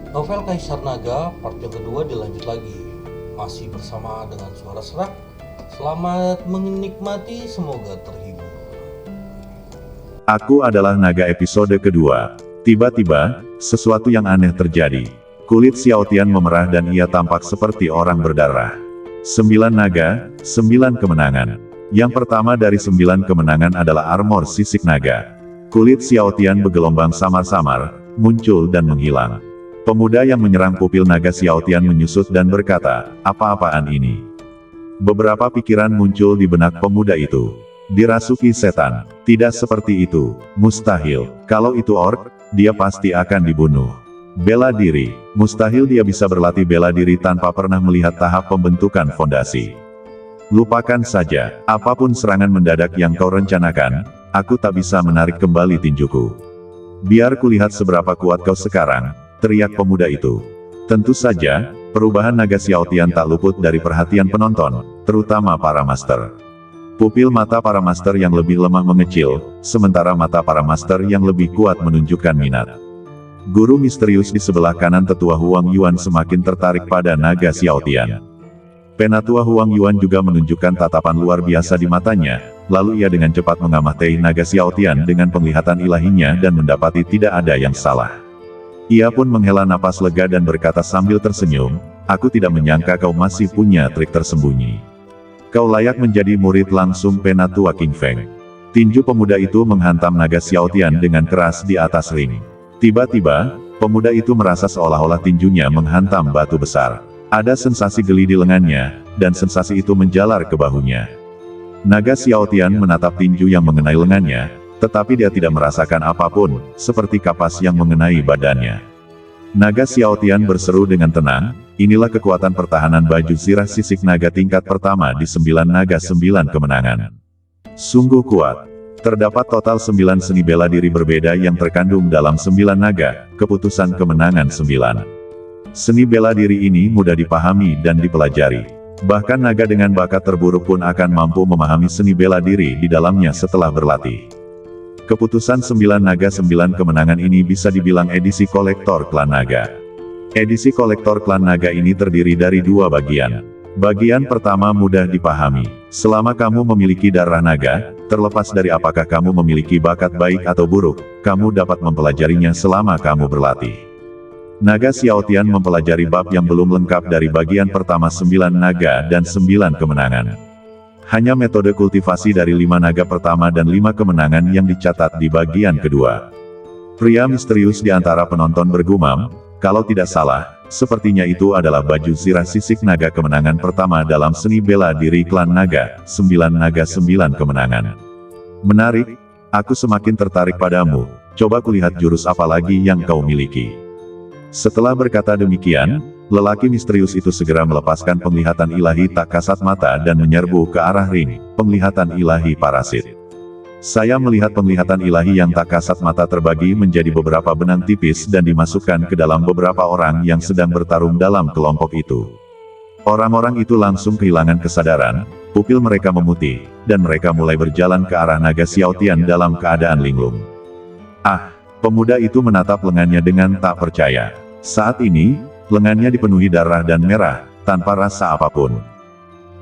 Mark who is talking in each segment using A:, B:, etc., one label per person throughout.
A: Novel Kaisar Naga part yang kedua dilanjut lagi. Masih bersama dengan suara serak. Selamat menikmati, semoga terhibur.
B: Aku adalah naga episode kedua. Tiba-tiba, sesuatu yang aneh terjadi. Kulit Xiao Tian memerah dan ia tampak seperti orang berdarah. 9 naga, 9 kemenangan. Yang pertama dari 9 kemenangan adalah armor sisik naga. Kulit Xiao Tian bergelombang samar-samar, muncul dan menghilang. Pemuda yang menyerang pupil naga Xiao Tian menyusut dan berkata, "Apa-apaan ini?" Beberapa pikiran muncul di benak pemuda itu. Dirasuki setan. Tidak seperti itu. Mustahil. Kalau itu orc, dia pasti akan dibunuh. Bela diri. Mustahil dia bisa berlatih bela diri tanpa pernah melihat tahap pembentukan fondasi. Lupakan saja. Apapun serangan mendadak yang kau rencanakan, aku tak bisa menarik kembali tinjuku. Biar kulihat seberapa kuat kau sekarang, teriak pemuda itu. Tentu saja, perubahan naga Xiao Tian tak luput dari perhatian penonton, terutama para master. Pupil mata para master yang lebih lemah mengecil, sementara mata para master yang lebih kuat menunjukkan minat. Guru misterius di sebelah kanan tetua Huang Yuan semakin tertarik pada naga Xiao Tian. Penatua Huang Yuan juga menunjukkan tatapan luar biasa di matanya, lalu ia dengan cepat mengamati naga Xiao Tian dengan penglihatan ilahinya dan mendapati tidak ada yang salah. Ia pun menghela napas lega dan berkata sambil tersenyum, "Aku tidak menyangka kau masih punya trik tersembunyi. Kau layak menjadi murid langsung Penatua King Feng." Tinju pemuda itu menghantam naga Xiao Tian dengan keras di atas ring. Tiba-tiba, pemuda itu merasa seolah-olah tinjunya menghantam batu besar. Ada sensasi geli di lengannya, dan sensasi itu menjalar ke bahunya. Naga Xiao Tian menatap tinju yang mengenai lengannya, tetapi dia tidak merasakan apapun, seperti kapas yang mengenai badannya. Naga Xiao Tian berseru dengan tenang, "Inilah kekuatan pertahanan baju zirah sisik naga tingkat pertama di 9 naga 9 kemenangan. Sungguh kuat. Terdapat total 9 seni bela diri berbeda yang terkandung dalam 9 naga, keputusan kemenangan 9. Seni bela diri ini mudah dipahami dan dipelajari. Bahkan naga dengan bakat terburuk pun akan mampu memahami seni bela diri di dalamnya setelah berlatih." Keputusan 9 naga 9 kemenangan ini bisa dibilang edisi kolektor klan naga. Edisi kolektor klan naga ini terdiri dari 2 bagian. Bagian pertama mudah dipahami. Selama kamu memiliki darah naga, terlepas dari apakah kamu memiliki bakat baik atau buruk, kamu dapat mempelajarinya selama kamu berlatih. Naga Xiao Tian mempelajari bab yang belum lengkap dari bagian pertama 9 naga dan 9 kemenangan. Hanya metode kultivasi dari 5 naga pertama dan 5 kemenangan yang dicatat di bagian kedua. Pria misterius di antara penonton bergumam, kalau tidak salah, sepertinya itu adalah baju zirah sisik naga kemenangan pertama dalam seni bela diri klan naga, 9 naga 9 kemenangan. Menarik, aku semakin tertarik padamu, coba kulihat jurus apa lagi yang kau miliki. Setelah berkata demikian, lelaki misterius itu segera melepaskan penglihatan ilahi tak kasat mata dan menyerbu ke arah ring, penglihatan ilahi parasit. Saya melihat penglihatan ilahi yang tak kasat mata terbagi menjadi beberapa benang tipis dan dimasukkan ke dalam beberapa orang yang sedang bertarung dalam kelompok itu. Orang-orang itu langsung kehilangan kesadaran, pupil mereka memutih, dan mereka mulai berjalan ke arah naga Xiao Tian dalam keadaan linglung. Ah! Pemuda itu menatap lengannya dengan tak percaya. Saat ini, lengannya dipenuhi darah dan merah, tanpa rasa apapun.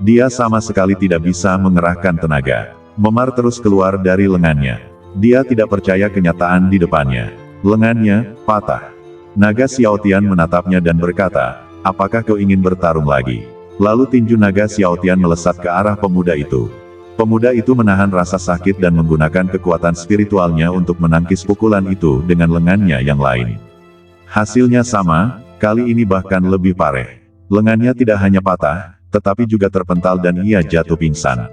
B: Dia sama sekali tidak bisa mengerahkan tenaga. Memar terus keluar dari lengannya. Dia tidak percaya kenyataan di depannya. Lengannya patah. Naga Xiao Tian menatapnya dan berkata, "Apakah kau ingin bertarung lagi?" Lalu tinju naga Xiao Tian melesat ke arah pemuda itu. Pemuda itu menahan rasa sakit dan menggunakan kekuatan spiritualnya untuk menangkis pukulan itu dengan lengannya yang lain. Hasilnya sama, kali ini bahkan lebih parah. Lengannya tidak hanya patah, tetapi juga terpental dan ia jatuh pingsan.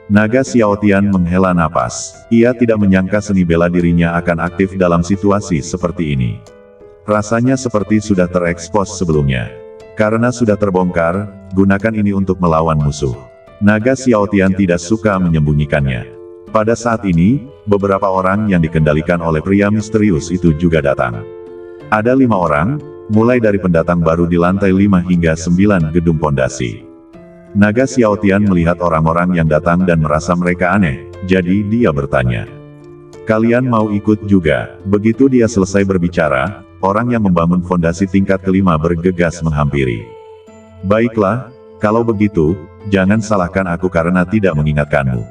B: Naga Xiao Tian menghela napas. Ia tidak menyangka seni bela dirinya akan aktif dalam situasi seperti ini. Rasanya seperti sudah terekspos sebelumnya. Karena sudah terbongkar, gunakan ini untuk melawan musuh. Naga Xiao Tian tidak suka menyembunyikannya. Pada saat ini, beberapa orang yang dikendalikan oleh pria misterius itu juga datang. Ada 5 orang, mulai dari pendatang baru di lantai 5 hingga 9 gedung pondasi. Naga Xiao Tian melihat orang-orang yang datang dan merasa mereka aneh, jadi dia bertanya, "Kalian mau ikut juga?" Begitu dia selesai berbicara, orang yang membangun fondasi tingkat kelima bergegas menghampiri. Baiklah, kalau begitu, jangan salahkan aku karena tidak mengingatkanmu.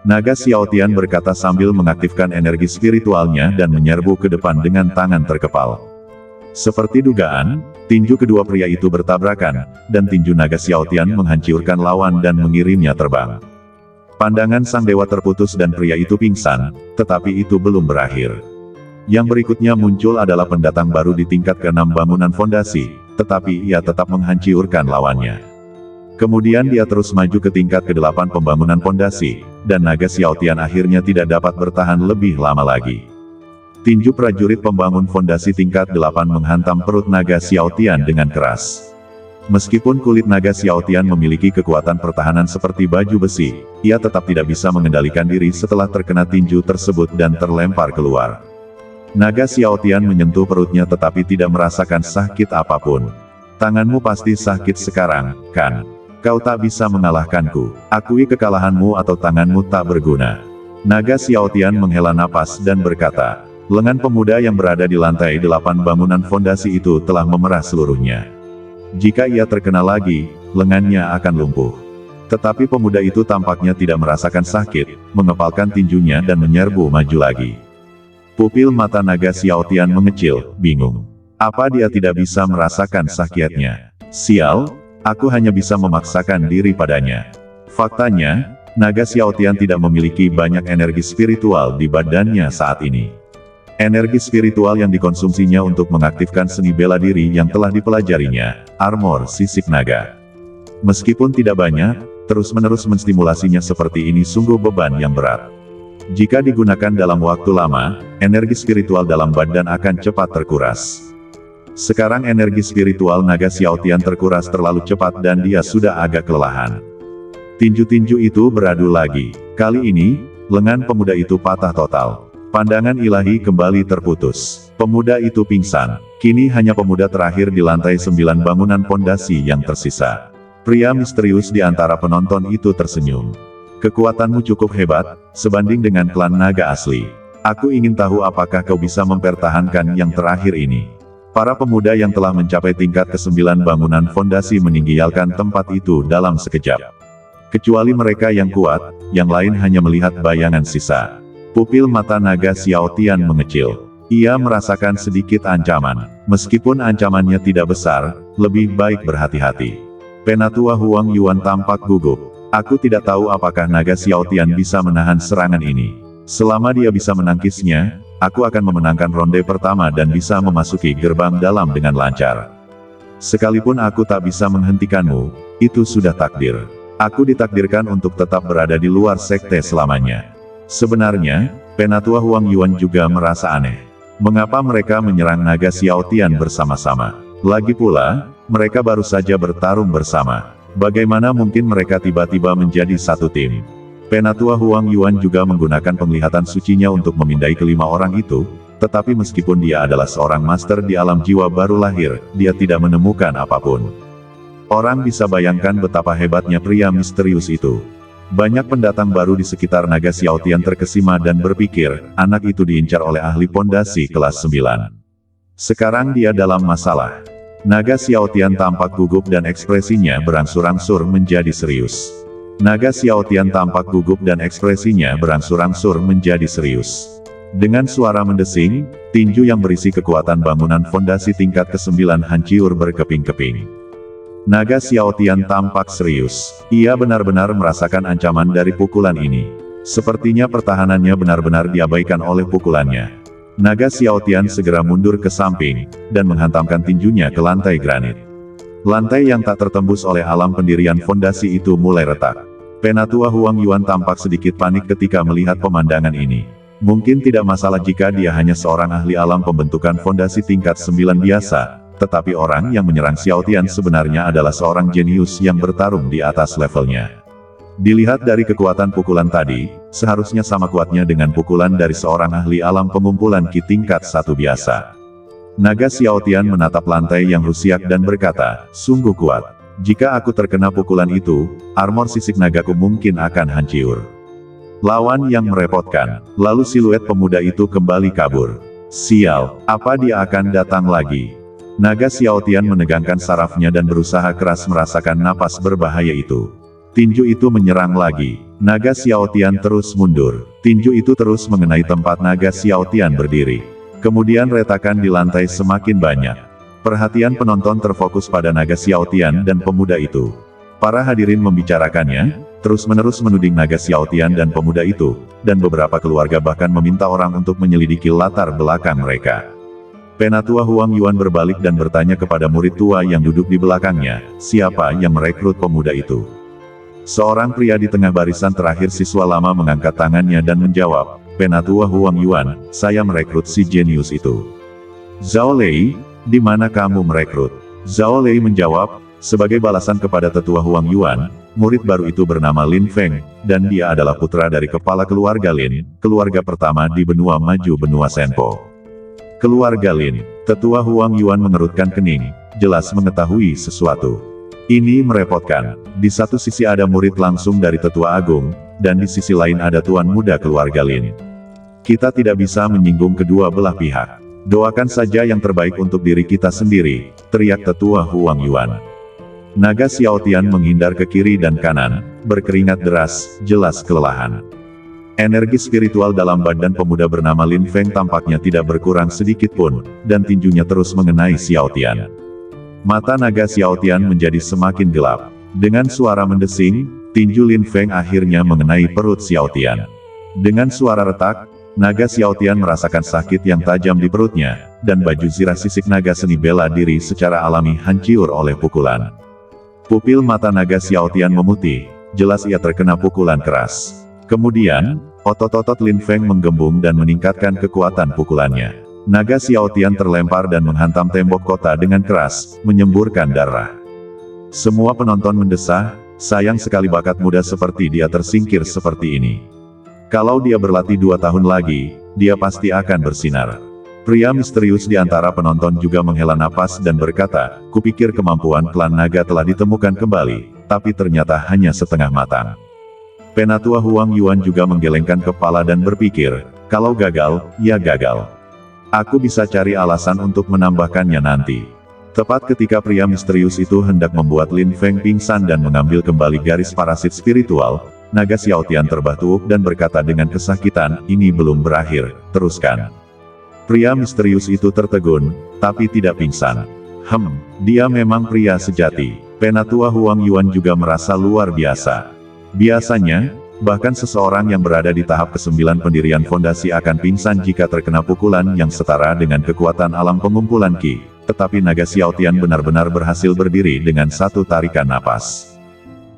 B: Naga Xiaotian berkata sambil mengaktifkan energi spiritualnya dan menyerbu ke depan dengan tangan terkepal. Seperti dugaan, tinju kedua pria itu bertabrakan, dan tinju naga Xiaotian menghancurkan lawan dan mengirimnya terbang. Pandangan sang dewa terputus dan pria itu pingsan, tetapi itu belum berakhir. Yang berikutnya muncul adalah pendatang baru di tingkat ke-6 bangunan fondasi, tetapi ia tetap menghancurkan lawannya. Kemudian dia terus maju ke tingkat ke-8 pembangunan fondasi, dan naga Xiaotian akhirnya tidak dapat bertahan lebih lama lagi. Tinju prajurit pembangun fondasi tingkat 8 menghantam perut naga Xiaotian dengan keras. Meskipun kulit naga Xiaotian memiliki kekuatan pertahanan seperti baju besi, ia tetap tidak bisa mengendalikan diri setelah terkena tinju tersebut dan terlempar keluar. Naga Xiaotian menyentuh perutnya tetapi tidak merasakan sakit apapun. Tanganmu pasti sakit sekarang, kan? Kau tak bisa mengalahkanku. Akui kekalahanmu atau tanganmu tak berguna. Naga Xiaotian menghela napas dan berkata, lengan pemuda yang berada di lantai 8 bangunan fondasi itu telah memerah seluruhnya. Jika ia terkena lagi, lengannya akan lumpuh. Tetapi pemuda itu tampaknya tidak merasakan sakit, mengepalkan tinjunya dan menyerbu maju lagi. Pupil mata naga Xiaotian mengecil, bingung. Apa dia tidak bisa merasakan sakitnya? Sial! Aku hanya bisa memaksakan diri padanya. Faktanya, naga Xiaotian tidak memiliki banyak energi spiritual di badannya saat ini. Energi spiritual yang dikonsumsinya untuk mengaktifkan seni bela diri yang telah dipelajarinya, armor sisik naga. Meskipun tidak banyak, terus-menerus menstimulasinya seperti ini sungguh beban yang berat. Jika digunakan dalam waktu lama, energi spiritual dalam badan akan cepat terkuras. Sekarang energi spiritual naga Xiaotian terkuras terlalu cepat dan dia sudah agak kelelahan. Tinju-tinju itu beradu lagi. Kali ini, lengan pemuda itu patah total. Pandangan ilahi kembali terputus. Pemuda itu pingsan. Kini hanya pemuda terakhir di lantai 9 bangunan fondasi yang tersisa. Pria misterius di antara penonton itu tersenyum. Kekuatanmu cukup hebat, sebanding dengan klan naga asli. Aku ingin tahu apakah kau bisa mempertahankan yang terakhir ini. Para pemuda yang telah mencapai tingkat ke-9 bangunan fondasi meninggalkan tempat itu dalam sekejap. Kecuali mereka yang kuat, yang lain hanya melihat bayangan sisa. Pupil mata naga Xiaotian mengecil. Ia merasakan sedikit ancaman. Meskipun ancamannya tidak besar, lebih baik berhati-hati. Penatua Huang Yuan tampak gugup. Aku tidak tahu apakah naga Xiaotian bisa menahan serangan ini. Selama dia bisa menangkisnya, aku akan memenangkan ronde pertama dan bisa memasuki gerbang dalam dengan lancar. Sekalipun aku tak bisa menghentikanmu, itu sudah takdir. Aku ditakdirkan untuk tetap berada di luar sekte selamanya. Sebenarnya, Penatua Huang Yuan juga merasa aneh. Mengapa mereka menyerang naga Xiaotian bersama-sama? Lagi pula, mereka baru saja bertarung bersama. Bagaimana mungkin mereka tiba-tiba menjadi satu tim? Penatua Huang Yuan juga menggunakan penglihatan sucinya untuk memindai kelima orang itu, tetapi meskipun dia adalah seorang master di alam jiwa baru lahir, dia tidak menemukan apapun. Orang bisa bayangkan betapa hebatnya pria misterius itu. Banyak pendatang baru di sekitar naga Xiaotian terkesima dan berpikir, anak itu diincar oleh ahli pondasi kelas 9. Sekarang dia dalam masalah. Naga Xiaotian tampak gugup dan ekspresinya berangsur-angsur menjadi serius. Naga Xiaotian tampak gugup dan ekspresinya berangsur-angsur menjadi serius. Dengan suara mendesing, tinju yang berisi kekuatan bangunan fondasi tingkat ke-9 hancur berkeping-keping. Naga Xiaotian tampak serius. Ia benar-benar merasakan ancaman dari pukulan ini. Sepertinya pertahanannya benar-benar diabaikan oleh pukulannya. Naga Xiaotian segera mundur ke samping, dan menghantamkan tinjunya ke lantai granit. Lantai yang tak tertembus oleh alam pendirian fondasi itu mulai retak. Penatua Huang Yuan tampak sedikit panik ketika melihat pemandangan ini. Mungkin tidak masalah jika dia hanya seorang ahli alam pembentukan fondasi tingkat 9 biasa, tetapi orang yang menyerang Xiaotian sebenarnya adalah seorang jenius yang bertarung di atas levelnya. Dilihat dari kekuatan pukulan tadi, seharusnya sama kuatnya dengan pukulan dari seorang ahli alam pengumpulan ki tingkat 1 biasa. Naga Xiaotian menatap lantai yang rusiak dan berkata, sungguh kuat. Jika aku terkena pukulan itu, armor sisik nagaku mungkin akan hancur. Lawan yang merepotkan. Lalu siluet pemuda itu kembali kabur. Sial, apa dia akan datang lagi? Naga Xiaotian menegangkan sarafnya dan berusaha keras merasakan napas berbahaya itu. Tinju itu menyerang lagi. Naga Xiaotian terus mundur. Tinju itu terus mengenai tempat naga Xiaotian berdiri. Kemudian retakan di lantai semakin banyak. Perhatian penonton terfokus pada naga Xiaotian dan pemuda itu. Para hadirin membicarakannya, terus-menerus menuding naga Xiaotian dan pemuda itu, dan beberapa keluarga bahkan meminta orang untuk menyelidiki latar belakang mereka. Penatua Huang Yuan berbalik dan bertanya kepada murid tua yang duduk di belakangnya, siapa yang merekrut pemuda itu? Seorang pria di tengah barisan terakhir siswa lama mengangkat tangannya dan menjawab, Penatua Huang Yuan, saya merekrut si jenius itu. Zhao Lei, di mana kamu merekrut? Zhao Lei menjawab, sebagai balasan kepada tetua Huang Yuan, murid baru itu bernama Lin Feng, dan dia adalah putra dari kepala keluarga Lin, keluarga pertama di benua maju benua Senpo. Keluarga Lin, tetua Huang Yuan mengerutkan kening, jelas mengetahui sesuatu. Ini merepotkan. Di satu sisi ada murid langsung dari tetua agung, dan di sisi lain ada tuan muda keluarga Lin. Kita tidak bisa menyinggung kedua belah pihak. Doakan saja yang terbaik untuk diri kita sendiri, teriak tetua Huang Yuan. Naga Xiaotian menghindar ke kiri dan kanan, berkeringat deras, jelas kelelahan. Energi spiritual dalam badan pemuda bernama Lin Feng tampaknya tidak berkurang sedikit pun, dan tinjunya terus mengenai Xiaotian. Mata naga Xiaotian menjadi semakin gelap. Dengan suara mendesing, tinju Lin Feng akhirnya mengenai perut Xiaotian. Dengan suara retak, naga Xiaotian merasakan sakit yang tajam di perutnya, dan baju zirah sisik naga seni bela diri secara alami hancur oleh pukulan. Pupil mata naga Xiaotian memutih, jelas ia terkena pukulan keras. Kemudian, otot-otot Lin Feng menggembung dan meningkatkan kekuatan pukulannya. Naga Xiaotian terlempar dan menghantam tembok kota dengan keras, menyemburkan darah. Semua penonton mendesah, sayang sekali bakat muda seperti dia tersingkir seperti ini. Kalau dia berlatih 2 tahun lagi, dia pasti akan bersinar. Pria misterius di antara penonton juga menghela napas dan berkata, kupikir kemampuan klan naga telah ditemukan kembali, tapi ternyata hanya setengah matang. Penatua Huang Yuan juga menggelengkan kepala dan berpikir, kalau gagal, ya gagal. Aku bisa cari alasan untuk menambahkannya nanti. Tepat ketika pria misterius itu hendak membuat Lin Feng pingsan dan mengambil kembali garis parasit spiritual, naga Xiaotian terbatuh dan berkata dengan kesakitan, ini belum berakhir, teruskan. Pria misterius itu tertegun, tapi tidak pingsan. Dia memang pria sejati. Penatua Huang Yuan juga merasa luar biasa. Biasanya, bahkan seseorang yang berada di tahap ke-9 pendirian fondasi akan pingsan jika terkena pukulan yang setara dengan kekuatan alam pengumpulan Qi. Tetapi naga Xiaotian benar-benar berhasil berdiri dengan satu tarikan napas.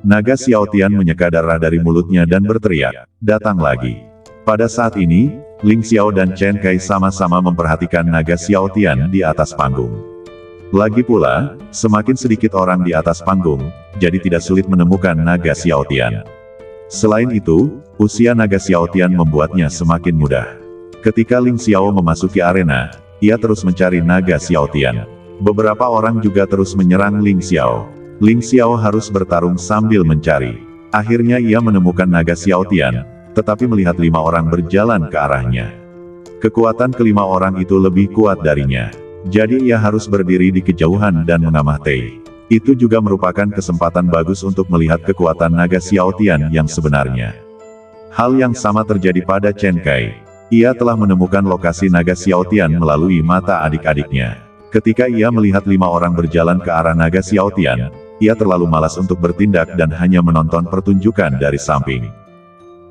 B: Naga Xiaotian menyeka darah dari mulutnya dan berteriak, datang lagi. Pada saat ini, Ling Xiao dan Chen Kai sama-sama memperhatikan naga Xiaotian di atas panggung. Lagi pula, semakin sedikit orang di atas panggung, jadi tidak sulit menemukan naga Xiaotian. Selain itu, usia naga Xiaotian membuatnya semakin mudah. Ketika Ling Xiao memasuki arena, ia terus mencari naga Xiaotian. Beberapa orang juga terus menyerang Ling Xiao. Ling Xiao harus bertarung sambil mencari. Akhirnya ia menemukan naga Xiaotian, tetapi melihat 5 orang berjalan ke arahnya. Kekuatan kelima orang itu lebih kuat darinya. Jadi ia harus berdiri di kejauhan dan mengamati. Itu juga merupakan kesempatan bagus untuk melihat kekuatan naga Xiaotian yang sebenarnya. Hal yang sama terjadi pada Chen Kai. Ia telah menemukan lokasi naga Xiaotian melalui mata adik-adiknya. Ketika ia melihat 5 orang berjalan ke arah naga Xiaotian, ia terlalu malas untuk bertindak dan hanya menonton pertunjukan dari samping.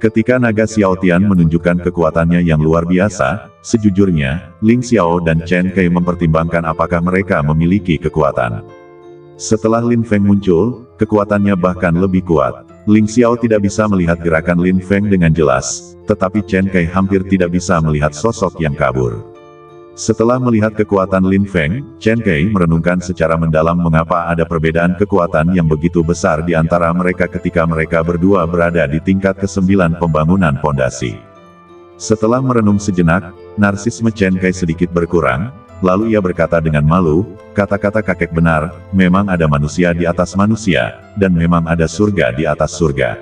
B: Ketika naga Xiaotian menunjukkan kekuatannya yang luar biasa, sejujurnya, Ling Xiao dan Chen Kai mempertimbangkan apakah mereka memiliki kekuatan. Setelah Lin Feng muncul, kekuatannya bahkan lebih kuat. Ling Xiao tidak bisa melihat gerakan Lin Feng dengan jelas, tetapi Chen Kai hampir tidak bisa melihat sosok yang kabur. Setelah melihat kekuatan Lin Feng, Chen Kai merenungkan secara mendalam mengapa ada perbedaan kekuatan yang begitu besar di antara mereka ketika mereka berdua berada di tingkat ke-9 pembangunan fondasi. Setelah merenung sejenak, narsisme Chen Kai sedikit berkurang, lalu ia berkata dengan malu, kata-kata kakek benar, memang ada manusia di atas manusia, dan memang ada surga di atas surga.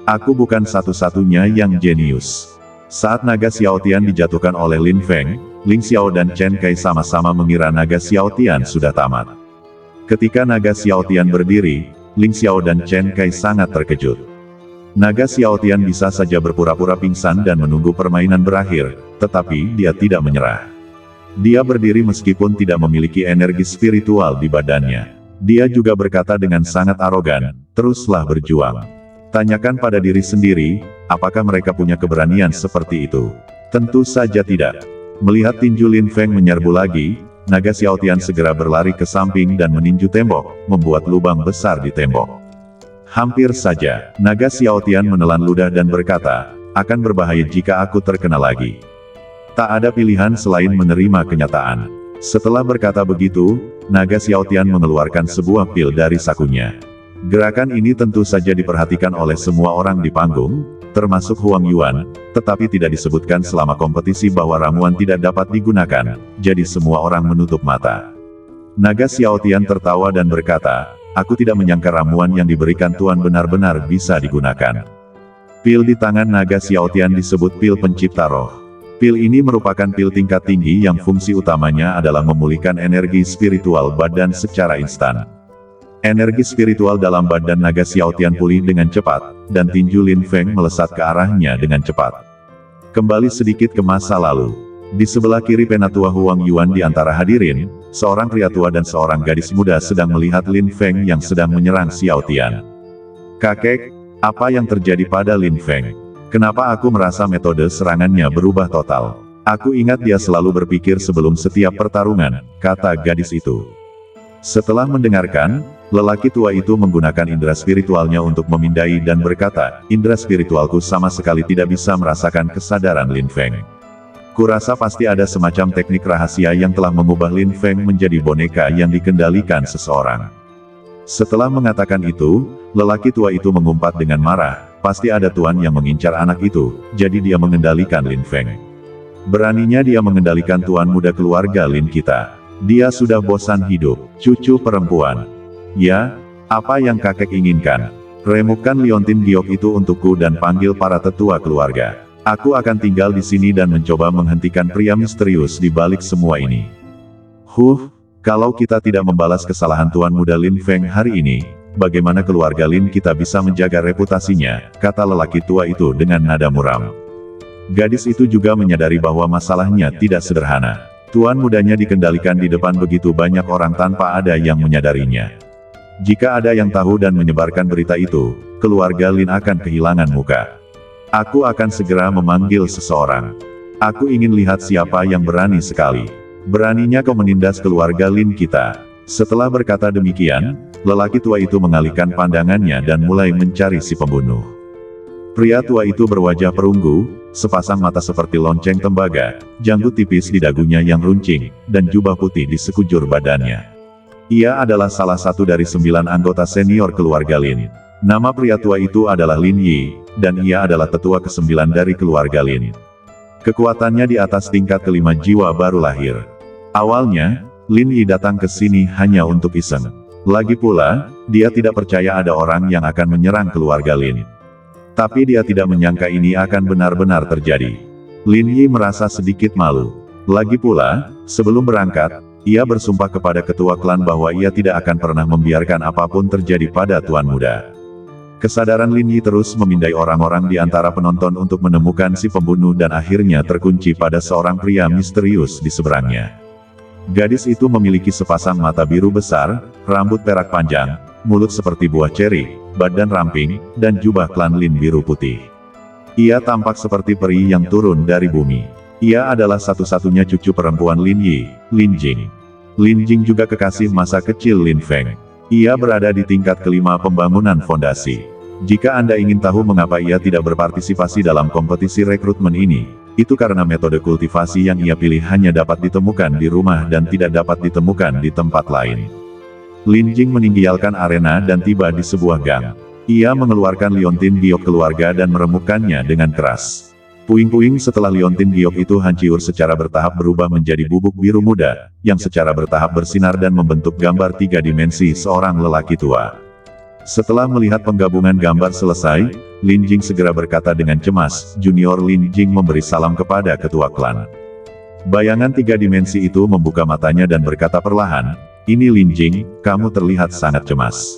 B: Aku bukan satu-satunya yang jenius. Saat naga Xiaotian dijatuhkan oleh Lin Feng, Ling Xiao dan Chen Kai sama-sama mengira naga Xiaotian sudah tamat. Ketika naga Xiaotian berdiri, Ling Xiao dan Chen Kai sangat terkejut. Naga Xiaotian bisa saja berpura-pura pingsan dan menunggu permainan berakhir, tetapi dia tidak menyerah. Dia berdiri meskipun tidak memiliki energi spiritual di badannya. Dia juga berkata dengan sangat arogan, "Teruslah berjuang." Tanyakan pada diri sendiri, apakah mereka punya keberanian seperti itu? Tentu saja tidak. Melihat tinju Lin Feng menyerbu lagi, naga Xiaotian segera berlari ke samping dan meninju tembok, membuat lubang besar di tembok. Hampir saja, naga Xiaotian menelan ludah dan berkata, "Akan berbahaya jika aku terkena lagi." Tak ada pilihan selain menerima kenyataan. Setelah berkata begitu, naga Xiaotian mengeluarkan sebuah pil dari sakunya. Gerakan ini tentu saja diperhatikan oleh semua orang di panggung, termasuk Huang Yuan, tetapi tidak disebutkan selama kompetisi bahwa ramuan tidak dapat digunakan, jadi semua orang menutup mata. Naga Xiaotian tertawa dan berkata, "Aku tidak menyangka ramuan yang diberikan Tuan benar-benar bisa digunakan." Pil di tangan naga Xiaotian disebut pil pencipta roh. Pil ini merupakan pil tingkat tinggi yang fungsi utamanya adalah memulihkan energi spiritual badan secara instan. Energi spiritual dalam badan naga Xiaotian pulih dengan cepat, dan tinju Lin Feng melesat ke arahnya dengan cepat. Kembali sedikit ke masa lalu. Di sebelah kiri penatua Huang Yuan di antara hadirin, seorang pria tua dan seorang gadis muda sedang melihat Lin Feng yang sedang menyerang Xiaotian. "Kakek, apa yang terjadi pada Lin Feng? Kenapa aku merasa metode serangannya berubah total? Aku ingat dia selalu berpikir sebelum setiap pertarungan," kata gadis itu. Setelah mendengarkan, lelaki tua itu menggunakan indera spiritualnya untuk memindai dan berkata, "Indera spiritualku sama sekali tidak bisa merasakan kesadaran Lin Feng. Kurasa pasti ada semacam teknik rahasia yang telah mengubah Lin Feng menjadi boneka yang dikendalikan seseorang." Setelah mengatakan itu, lelaki tua itu mengumpat dengan marah, "Pasti ada tuan yang mengincar anak itu, jadi dia mengendalikan Lin Feng. Beraninya dia mengendalikan tuan muda keluarga Lin kita. Dia sudah bosan hidup, cucu perempuan. Ya, apa yang kakek inginkan? Remukkan liontin giok itu untukku dan panggil para tetua keluarga. Aku akan tinggal di sini dan mencoba menghentikan pria misterius di balik semua ini." Kalau kita tidak membalas kesalahan tuan muda Lin Feng hari ini, bagaimana keluarga Lin kita bisa menjaga reputasinya, kata lelaki tua itu dengan nada muram. Gadis itu juga menyadari bahwa masalahnya tidak sederhana. Tuan mudanya dikendalikan di depan begitu banyak orang tanpa ada yang menyadarinya. Jika ada yang tahu dan menyebarkan berita itu, keluarga Lin akan kehilangan muka. Aku akan segera memanggil seseorang. Aku ingin lihat siapa yang berani sekali. Beraninya kau menindas keluarga Lin kita. Setelah berkata demikian, lelaki tua itu mengalihkan pandangannya dan mulai mencari si pembunuh. Pria tua itu berwajah perunggu, sepasang mata seperti lonceng tembaga, janggut tipis di dagunya yang runcing, dan jubah putih di sekujur badannya. Ia adalah salah satu dari 9 anggota senior keluarga Lin. Nama pria tua itu adalah Lin Yi, dan ia adalah tetua ke-9 dari keluarga Lin. Kekuatannya di atas tingkat kelima jiwa baru lahir. Awalnya, Lin Yi datang ke sini hanya untuk iseng. Lagi pula, dia tidak percaya ada orang yang akan menyerang keluarga Lin. Tapi dia tidak menyangka ini akan benar-benar terjadi. Lin Yi merasa sedikit malu. Lagi pula, sebelum berangkat, ia bersumpah kepada ketua klan bahwa ia tidak akan pernah membiarkan apapun terjadi pada tuan muda. Kesadaran Lin Yi terus memindai orang-orang di antara penonton untuk menemukan si pembunuh dan akhirnya terkunci pada seorang pria misterius di seberangnya. Gadis itu memiliki sepasang mata biru besar, rambut perak panjang, mulut seperti buah ceri, badan ramping, dan jubah klan Lin biru putih. Ia tampak seperti peri yang turun dari bumi. Ia adalah satu-satunya cucu perempuan Lin Yi, Lin Jing. Lin Jing juga kekasih masa kecil Lin Feng. Ia berada di tingkat kelima pembangunan fondasi. Jika Anda ingin tahu mengapa ia tidak berpartisipasi dalam kompetisi rekrutmen ini, itu karena metode kultivasi yang ia pilih hanya dapat ditemukan di rumah dan tidak dapat ditemukan di tempat lain. Lin Jing meninggalkan arena dan tiba di sebuah gang. Ia mengeluarkan liontin giok keluarga dan meremukkannya dengan keras. Puing-puing setelah liontin giok itu hancur secara bertahap berubah menjadi bubuk biru muda, yang secara bertahap bersinar dan membentuk gambar 3 dimensi seorang lelaki tua. Setelah melihat penggabungan gambar selesai, Lin Jing segera berkata dengan cemas, Junior Lin Jing memberi salam kepada ketua klan. Bayangan 3 dimensi itu membuka matanya dan berkata perlahan, "Ini Lin Jing, kamu terlihat sangat cemas.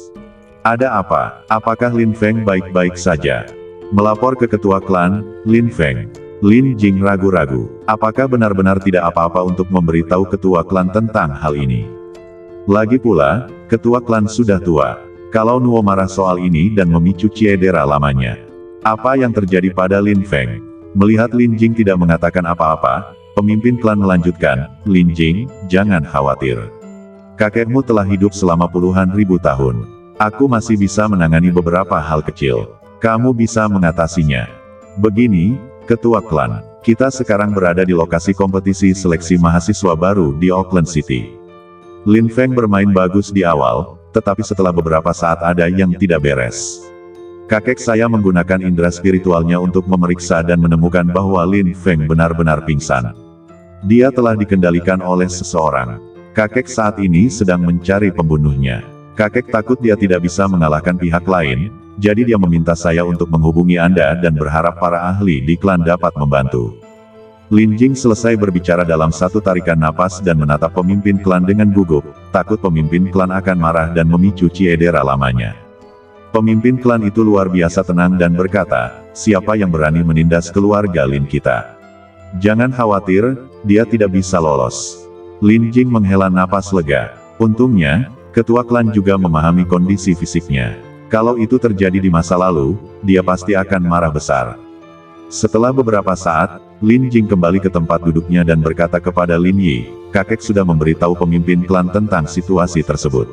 B: Ada apa? Apakah Lin Feng baik-baik saja?" Melapor ke ketua klan, Lin Feng. Lin Jing ragu-ragu. Apakah benar-benar tidak apa-apa untuk memberitahu ketua klan tentang hal ini? Lagi pula, ketua klan sudah tua. Kalau Nuo marah soal ini dan memicu cedera lamanya. Apa yang terjadi pada Lin Feng? Melihat Lin Jing tidak mengatakan apa-apa, pemimpin klan melanjutkan, "Lin Jing, jangan khawatir. Kakekmu telah hidup selama puluhan ribu tahun. Aku masih bisa menangani beberapa hal kecil. Kamu bisa mengatasinya." Begini, ketua klan, kita sekarang berada di lokasi kompetisi seleksi mahasiswa baru di Auckland City. Lin Feng bermain bagus di awal, tetapi setelah beberapa saat ada yang tidak beres. Kakek saya menggunakan indera spiritualnya untuk memeriksa dan menemukan bahwa Lin Feng benar-benar pingsan. Dia telah dikendalikan oleh seseorang. Kakek saat ini sedang mencari pembunuhnya. Kakek takut dia tidak bisa mengalahkan pihak lain, jadi dia meminta saya untuk menghubungi Anda dan berharap para ahli di klan dapat membantu. Lin Jing selesai berbicara dalam satu tarikan napas dan menatap pemimpin klan dengan gugup, takut pemimpin klan akan marah dan memicu cedera lamanya. Pemimpin klan itu luar biasa tenang dan berkata, "Siapa yang berani menindas keluarga Lin kita? Jangan khawatir, dia tidak bisa lolos." Lin Jing menghela napas lega. Untungnya, ketua klan juga memahami kondisi fisiknya. Kalau itu terjadi di masa lalu, dia pasti akan marah besar. Setelah beberapa saat, Lin Jing kembali ke tempat duduknya dan berkata kepada Lin Yi, "Kakek sudah memberitahu pemimpin klan tentang situasi tersebut.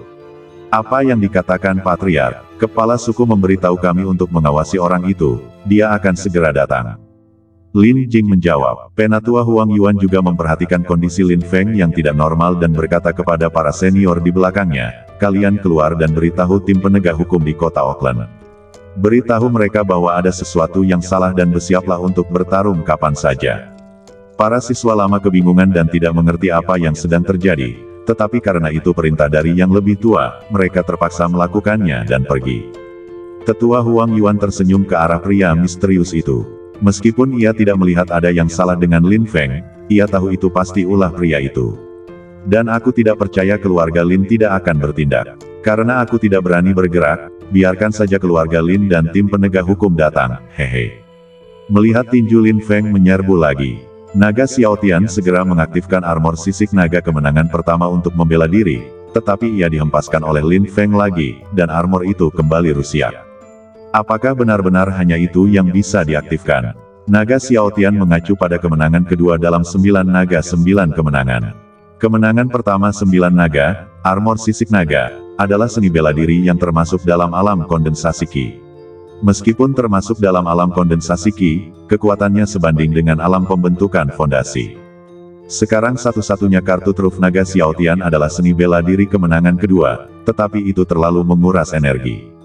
B: Apa yang dikatakan Patriark, kepala suku memberitahu kami untuk mengawasi orang itu, dia akan segera datang." Lin Jing menjawab. Penatua Huang Yuan juga memperhatikan kondisi Lin Feng yang tidak normal dan berkata kepada para senior di belakangnya, "Kalian keluar dan beritahu tim penegak hukum di kota Auckland. Beritahu mereka bahwa ada sesuatu yang salah dan bersiaplah untuk bertarung kapan saja." Para siswa lama kebingungan dan tidak mengerti apa yang sedang terjadi, tetapi karena itu perintah dari yang lebih tua, mereka terpaksa melakukannya dan pergi. Tetua Huang Yuan tersenyum ke arah pria misterius itu. Meskipun ia tidak melihat ada yang salah dengan Lin Feng, ia tahu itu pasti ulah pria itu. "Dan aku tidak percaya keluarga Lin tidak akan bertindak. Karena aku tidak berani bergerak, biarkan saja keluarga Lin dan tim penegak hukum datang, hehe." Melihat tinju Lin Feng menyerbu lagi, naga Xiao Tian segera mengaktifkan armor sisik naga kemenangan pertama untuk membela diri, tetapi ia dihempaskan oleh Lin Feng lagi, dan armor itu kembali rusak. Apakah benar-benar hanya itu yang bisa diaktifkan? Naga Xiao Tian mengacu pada kemenangan kedua dalam 9 naga 9 kemenangan. Kemenangan pertama 9 naga, armor sisik naga, adalah seni bela diri yang termasuk dalam alam kondensasi Qi. Meskipun termasuk dalam alam kondensasi Qi, kekuatannya sebanding dengan alam pembentukan fondasi. Sekarang satu-satunya kartu truf naga Xiao Tian adalah seni bela diri kemenangan kedua, tetapi itu terlalu menguras energi.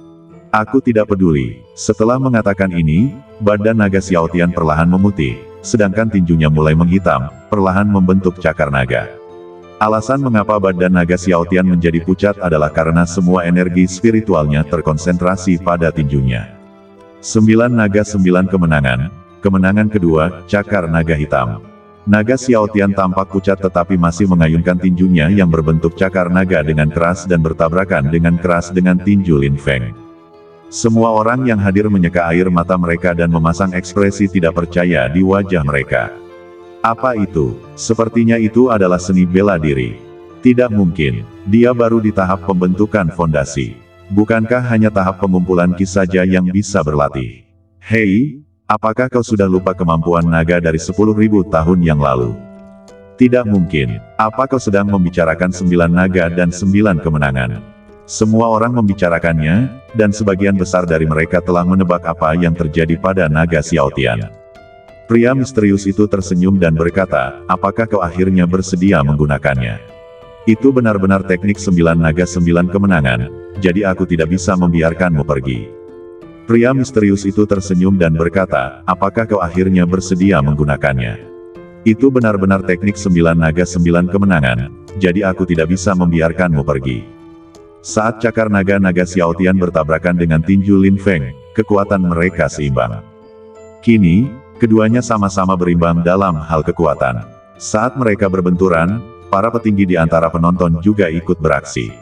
B: Aku tidak peduli. Setelah mengatakan ini, badan naga Xiao Tian perlahan memutih, sedangkan tinjunya mulai menghitam, perlahan membentuk cakar naga. Alasan mengapa badan naga Xiao Tian menjadi pucat adalah karena semua energi spiritualnya terkonsentrasi pada tinjunya. 9 naga 9 kemenangan. Kemenangan kedua, cakar naga hitam. Naga Xiao Tian tampak pucat tetapi masih mengayunkan tinjunya yang berbentuk cakar naga dengan keras dan bertabrakan dengan keras dengan tinju Lin Feng. Semua orang yang hadir menyeka air mata mereka dan memasang ekspresi tidak percaya di wajah mereka. Apa itu? Sepertinya itu adalah seni bela diri. Tidak mungkin. Dia baru di tahap pembentukan fondasi. Bukankah hanya tahap pengumpulan Qi saja yang bisa berlatih? Hei, apakah kau sudah lupa kemampuan naga dari 10.000 tahun yang lalu? Tidak mungkin. Apa kau sedang membicarakan 9 naga dan 9 kemenangan? Semua orang membicarakannya, dan sebagian besar dari mereka telah menebak apa yang terjadi pada naga Xiao Tian. Pria misterius itu tersenyum dan berkata, "Apakah kau akhirnya bersedia menggunakannya? Itu benar-benar teknik 9 naga 9 kemenangan, jadi aku tidak bisa membiarkanmu pergi." Pria misterius itu tersenyum dan berkata, "Apakah kau akhirnya bersedia menggunakannya? Itu benar-benar teknik 9 naga 9 kemenangan, jadi aku tidak bisa membiarkanmu pergi." Saat cakar naga-naga Xiao Tian bertabrakan dengan tinju Lin Feng, kekuatan mereka seimbang. Kini, keduanya sama-sama berimbang dalam hal kekuatan. Saat mereka berbenturan, para petinggi di antara penonton juga ikut beraksi.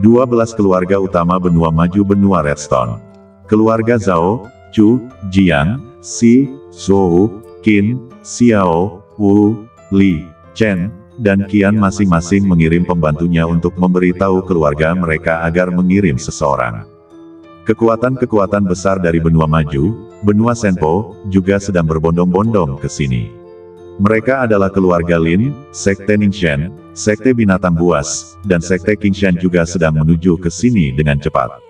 B: 12 keluarga utama benua maju benua Redstone. Keluarga Zhao, Chu, Jiang, Xi, Zhou, Qin, Xiao, Wu, Li, Chen, dan Qian masing-masing mengirim pembantunya untuk memberitahu keluarga mereka agar mengirim seseorang. Kekuatan-kekuatan besar dari benua maju, benua Senpo, juga sedang berbondong-bondong ke sini. Mereka adalah keluarga Lin, Sekte Ningxian, Sekte Binatang Buas, dan Sekte Qingshan juga sedang menuju ke sini dengan cepat.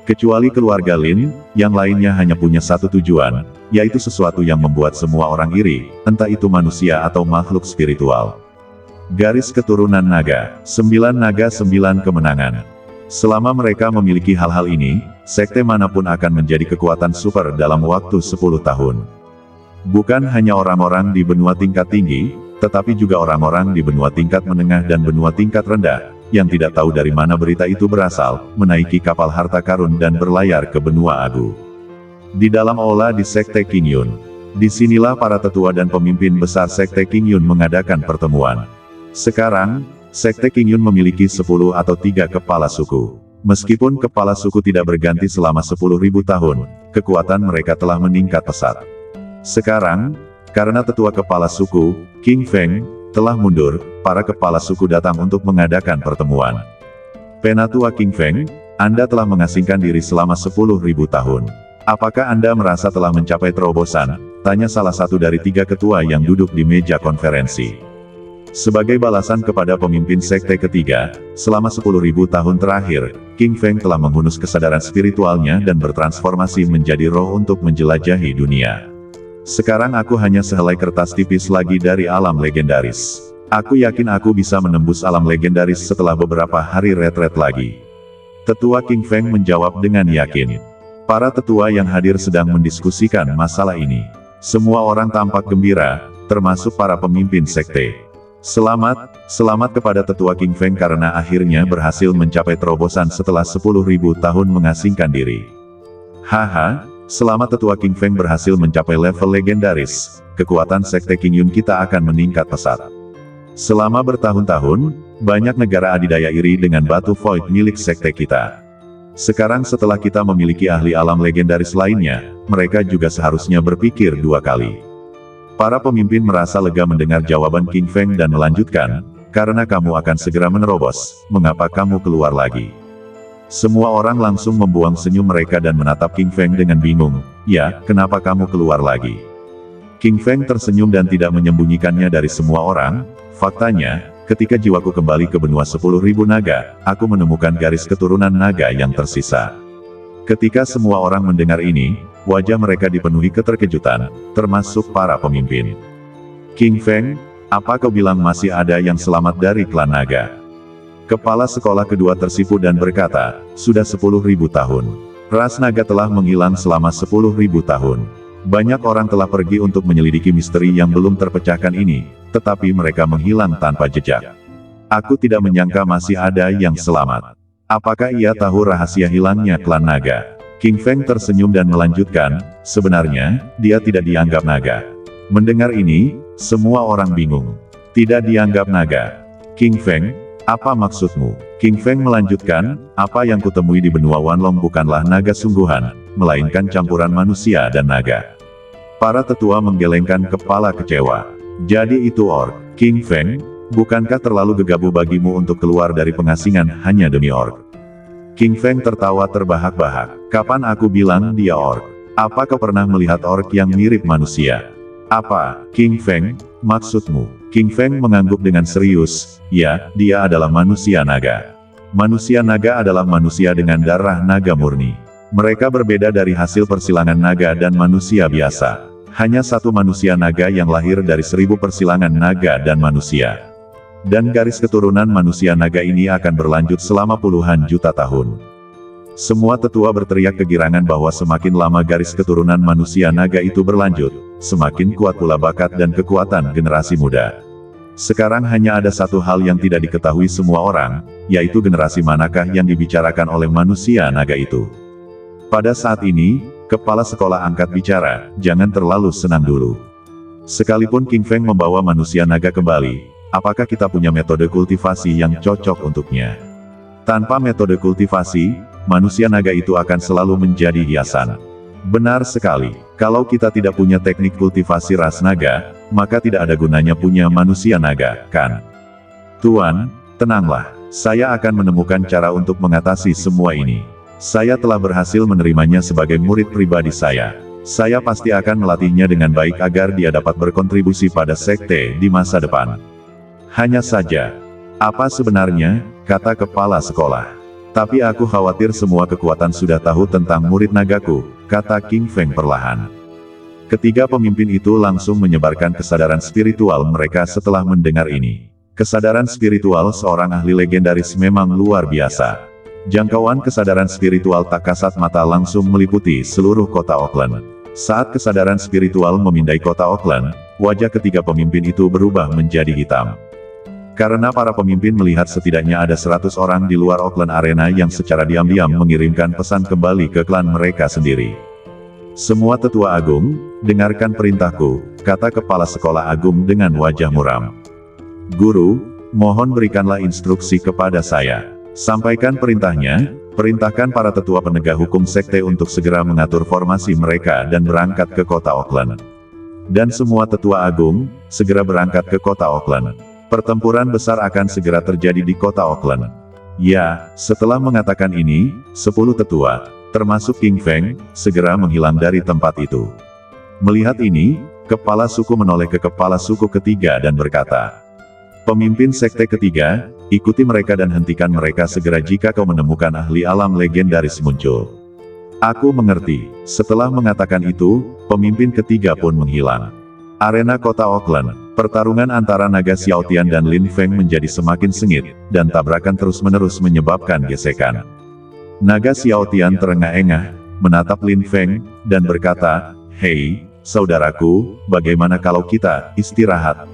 B: Kecuali keluarga Lin, yang lainnya hanya punya satu tujuan, yaitu sesuatu yang membuat semua orang iri, entah itu manusia atau makhluk spiritual. Garis keturunan naga, 9 naga 9 kemenangan. Selama mereka memiliki hal-hal ini, sekte manapun akan menjadi kekuatan super dalam waktu 10 tahun. Bukan hanya orang-orang di benua tingkat tinggi, tetapi juga orang-orang di benua tingkat menengah dan benua tingkat rendah, yang tidak tahu dari mana berita itu berasal, menaiki kapal harta karun dan berlayar ke benua Agu. Di dalam aula di Sekte Qingyun, disinilah para tetua dan pemimpin besar Sekte Qingyun mengadakan pertemuan. Sekarang, Sekte Qingyun memiliki 10 atau 3 kepala suku. Meskipun kepala suku tidak berganti selama 10.000 tahun, kekuatan mereka telah meningkat pesat. Sekarang, karena tetua kepala suku, King Feng, telah mundur, para kepala suku datang untuk mengadakan pertemuan. Penatua King Feng, Anda telah mengasingkan diri selama 10.000 tahun. Apakah Anda merasa telah mencapai terobosan? Tanya salah satu dari 3 ketua yang duduk di meja konferensi. Sebagai balasan kepada pemimpin sekte ketiga, selama 10.000 tahun terakhir, King Feng telah menghunus kesadaran spiritualnya dan bertransformasi menjadi roh untuk menjelajahi dunia. Sekarang aku hanya sehelai kertas tipis lagi dari alam legendaris. Aku yakin aku bisa menembus alam legendaris setelah beberapa hari retret lagi. Tetua King Feng menjawab dengan yakin. Para tetua yang hadir sedang mendiskusikan masalah ini. Semua orang tampak gembira, termasuk para pemimpin sekte. Selamat kepada tetua King Feng karena akhirnya berhasil mencapai terobosan setelah 10.000 tahun mengasingkan diri. Haha. Selama tetua King Feng berhasil mencapai level legendaris, kekuatan sekte Qingyun kita akan meningkat pesat. Selama bertahun-tahun, banyak negara adidaya iri dengan batu void milik sekte kita. Sekarang setelah kita memiliki ahli alam legendaris lainnya, mereka juga seharusnya berpikir 2 kali. Para pemimpin merasa lega mendengar jawaban King Feng dan melanjutkan, karena kamu akan segera menerobos, mengapa kamu keluar lagi? Semua orang langsung membuang senyum mereka dan menatap King Feng dengan bingung. Ya, kenapa kamu keluar lagi? King Feng tersenyum dan tidak menyembunyikannya dari semua orang. Faktanya, ketika jiwaku kembali ke benua 10.000 naga, aku menemukan garis keturunan naga yang tersisa. Ketika semua orang mendengar ini, wajah mereka dipenuhi keterkejutan, termasuk para pemimpin. King Feng, apa kau bilang masih ada yang selamat dari klan naga? Kepala sekolah kedua tersipu dan berkata, sudah 10.000 tahun. Ras naga telah menghilang selama 10.000 tahun. Banyak orang telah pergi untuk menyelidiki misteri yang belum terpecahkan ini, tetapi mereka menghilang tanpa jejak. Aku tidak menyangka masih ada yang selamat. Apakah ia tahu rahasia hilangnya klan naga? King Feng tersenyum dan melanjutkan, sebenarnya, dia tidak dianggap naga. Mendengar ini, semua orang bingung. Tidak dianggap naga. King Feng, apa maksudmu? King Feng melanjutkan, apa yang kutemui di benua Wanlong bukanlah naga sungguhan, melainkan campuran manusia dan naga. Para tetua menggelengkan kepala kecewa. Jadi itu orc. King Feng, bukankah terlalu gegabah bagimu untuk keluar dari pengasingan hanya demi orc? King Feng tertawa terbahak-bahak. Kapan aku bilang dia orc? Apa kau pernah melihat orc yang mirip manusia? Apa, King Feng, maksudmu? King Feng mengangguk dengan serius, ya, dia adalah manusia naga. Manusia naga adalah manusia dengan darah naga murni. Mereka berbeda dari hasil persilangan naga dan manusia biasa. Hanya satu manusia naga yang lahir dari 1000 persilangan naga dan manusia. Dan garis keturunan manusia naga ini akan berlanjut selama puluhan juta tahun. Semua tetua berteriak kegirangan bahwa semakin lama garis keturunan manusia naga itu berlanjut, semakin kuat pula bakat dan kekuatan generasi muda. Sekarang hanya ada satu hal yang tidak diketahui semua orang, yaitu generasi manakah yang dibicarakan oleh manusia naga itu. Pada saat ini, kepala sekolah angkat bicara, jangan terlalu senang dulu. Sekalipun King Feng membawa manusia naga kembali, apakah kita punya metode kultivasi yang cocok untuknya? Tanpa metode kultivasi, manusia naga itu akan selalu menjadi hiasan. Benar sekali, kalau kita tidak punya teknik kultivasi ras naga, maka tidak ada gunanya punya manusia naga, kan? Tuan, tenanglah, saya akan menemukan cara untuk mengatasi semua ini. Saya telah berhasil menerimanya sebagai murid pribadi saya. Saya pasti akan melatihnya dengan baik agar dia dapat berkontribusi pada sekte di masa depan. Hanya saja, apa sebenarnya, kata kepala sekolah. Tapi aku khawatir semua kekuatan sudah tahu tentang murid nagaku, kata King Feng perlahan. Ketiga pemimpin itu langsung menyebarkan kesadaran spiritual mereka setelah mendengar ini. Kesadaran spiritual seorang ahli legendaris memang luar biasa. Jangkauan kesadaran spiritual tak kasat mata langsung meliputi seluruh kota Auckland. Saat kesadaran spiritual memindai kota Auckland, wajah ketiga pemimpin itu berubah menjadi hitam. Karena para pemimpin melihat setidaknya ada 100 orang di luar Auckland Arena yang secara diam-diam mengirimkan pesan kembali ke klan mereka sendiri. Semua tetua agung, dengarkan perintahku, kata kepala sekolah agung dengan wajah muram. Guru, mohon berikanlah instruksi kepada saya. Sampaikan perintahnya, perintahkan para tetua penegak hukum sekte untuk segera mengatur formasi mereka dan berangkat ke kota Auckland. Dan semua tetua agung, segera berangkat ke kota Auckland. Pertempuran besar akan segera terjadi di kota Auckland. Ya, setelah mengatakan ini, 10 tetua, termasuk King Feng, segera menghilang dari tempat itu. Melihat ini, kepala suku menoleh ke kepala suku ketiga dan berkata, "Pemimpin sekte ketiga, ikuti mereka dan hentikan mereka segera jika kau menemukan ahli alam legendaris muncul." Aku mengerti. Setelah mengatakan itu, pemimpin ketiga pun menghilang. Arena kota Auckland, pertarungan antara naga Xiaotian dan Lin Feng menjadi semakin sengit, dan tabrakan terus-menerus menyebabkan gesekan. Naga Xiaotian terengah-engah, menatap Lin Feng, dan berkata, "Hei, saudaraku, bagaimana kalau kita istirahat?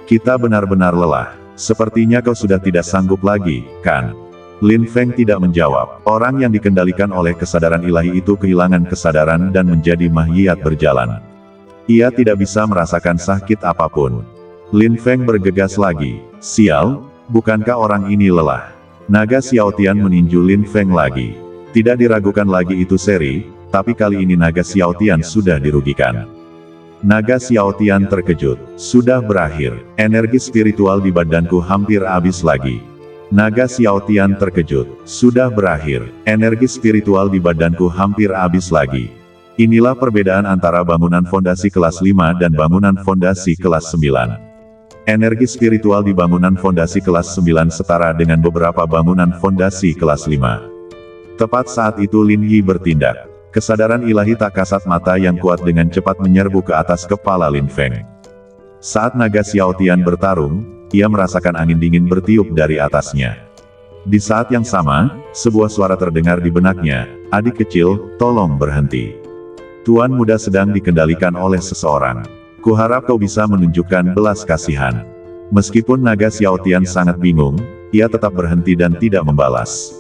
B: Kita benar-benar lelah. Sepertinya kau sudah tidak sanggup lagi, kan?" Lin Feng tidak menjawab. Orang yang dikendalikan oleh kesadaran ilahi itu kehilangan kesadaran dan menjadi mahyat berjalan. Ia tidak bisa merasakan sakit apapun. Lin Feng bergegas lagi. "Sial, bukankah orang ini lelah?" Naga Xiaotian meninju Lin Feng lagi. Tidak diragukan lagi itu seri, tapi kali ini naga Xiaotian sudah dirugikan. Naga Xiaotian terkejut. Sudah berakhir. Energi spiritual di badanku hampir habis lagi. Naga Xiaotian terkejut. Sudah berakhir. Energi spiritual di badanku hampir habis lagi. Inilah perbedaan antara bangunan fondasi kelas 5 dan bangunan fondasi kelas 9. Energi spiritual di bangunan fondasi kelas 9 setara dengan beberapa bangunan fondasi kelas 5. Tepat saat itu Lin Yi bertindak. Kesadaran ilahi tak kasat mata yang kuat dengan cepat menyerbu ke atas kepala Lin Feng. Saat naga Xiaotian bertarung, ia merasakan angin dingin bertiup dari atasnya. Di saat yang sama, sebuah suara terdengar di benaknya, "Adik kecil, tolong berhenti. Tuan muda sedang dikendalikan oleh seseorang. Kuharap kau bisa menunjukkan belas kasihan." Meskipun naga Xiaotian sangat bingung, ia tetap berhenti dan tidak membalas.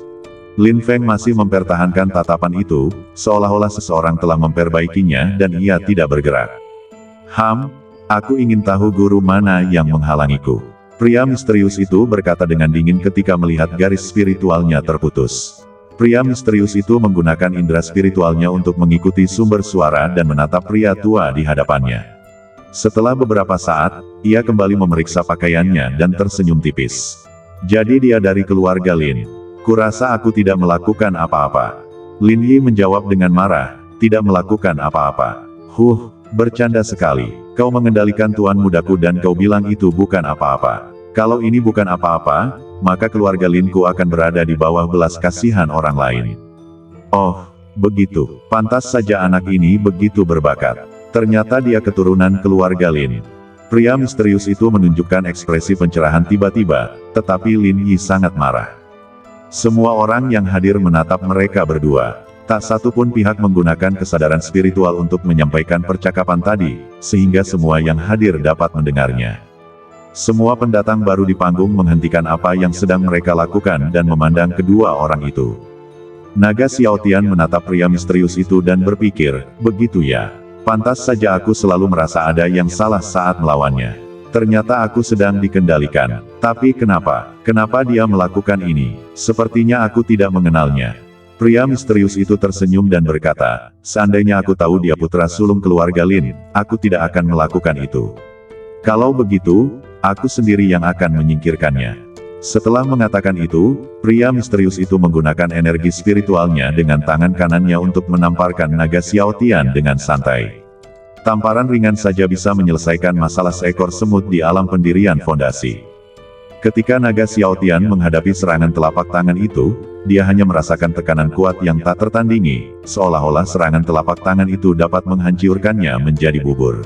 B: Lin Feng masih mempertahankan tatapan itu, seolah-olah seseorang telah memperbaikinya dan ia tidak bergerak. Aku ingin tahu guru mana yang menghalangiku." Pria misterius itu berkata dengan dingin ketika melihat garis spiritualnya terputus. Pria misterius itu menggunakan indera spiritualnya untuk mengikuti sumber suara dan menatap pria tua di hadapannya. Setelah beberapa saat, ia kembali memeriksa pakaiannya dan tersenyum tipis. "Jadi dia dari keluarga Lin. Kurasa aku tidak melakukan apa-apa." Lin Yi menjawab dengan marah, "Tidak melakukan apa-apa. Bercanda sekali. Kau mengendalikan tuan mudaku dan kau bilang itu bukan apa-apa. Kalau ini bukan apa-apa, maka keluarga Linku akan berada di bawah belas kasihan orang lain." "Oh, begitu. Pantas saja anak ini begitu berbakat. Ternyata dia keturunan keluarga Lin." Pria misterius itu menunjukkan ekspresi pencerahan tiba-tiba, tetapi Lin Yi sangat marah. Semua orang yang hadir menatap mereka berdua. Tak satu pun pihak menggunakan kesadaran spiritual untuk menyampaikan percakapan tadi, sehingga semua yang hadir dapat mendengarnya. Semua pendatang baru di panggung menghentikan apa yang sedang mereka lakukan dan memandang kedua orang itu. Naga Xiaotian menatap pria misterius itu dan berpikir, "Begitu ya. Pantas saja aku selalu merasa ada yang salah saat melawannya. Ternyata aku sedang dikendalikan. Tapi kenapa? Kenapa dia melakukan ini? Sepertinya aku tidak mengenalnya. Pria misterius itu tersenyum dan berkata, seandainya aku tahu dia putra sulung keluarga Lin, aku tidak akan melakukan itu. Kalau begitu, aku sendiri yang akan menyingkirkannya. Setelah mengatakan itu, pria misterius itu menggunakan energi spiritualnya dengan tangan kanannya untuk menamparkan naga Xiao Tian dengan santai. Tamparan ringan saja bisa menyelesaikan masalah seekor semut di alam pendirian fondasi. Ketika naga Xiao Tian menghadapi serangan telapak tangan itu, dia hanya merasakan tekanan kuat yang tak tertandingi, seolah-olah serangan telapak tangan itu dapat menghancurkannya menjadi bubur.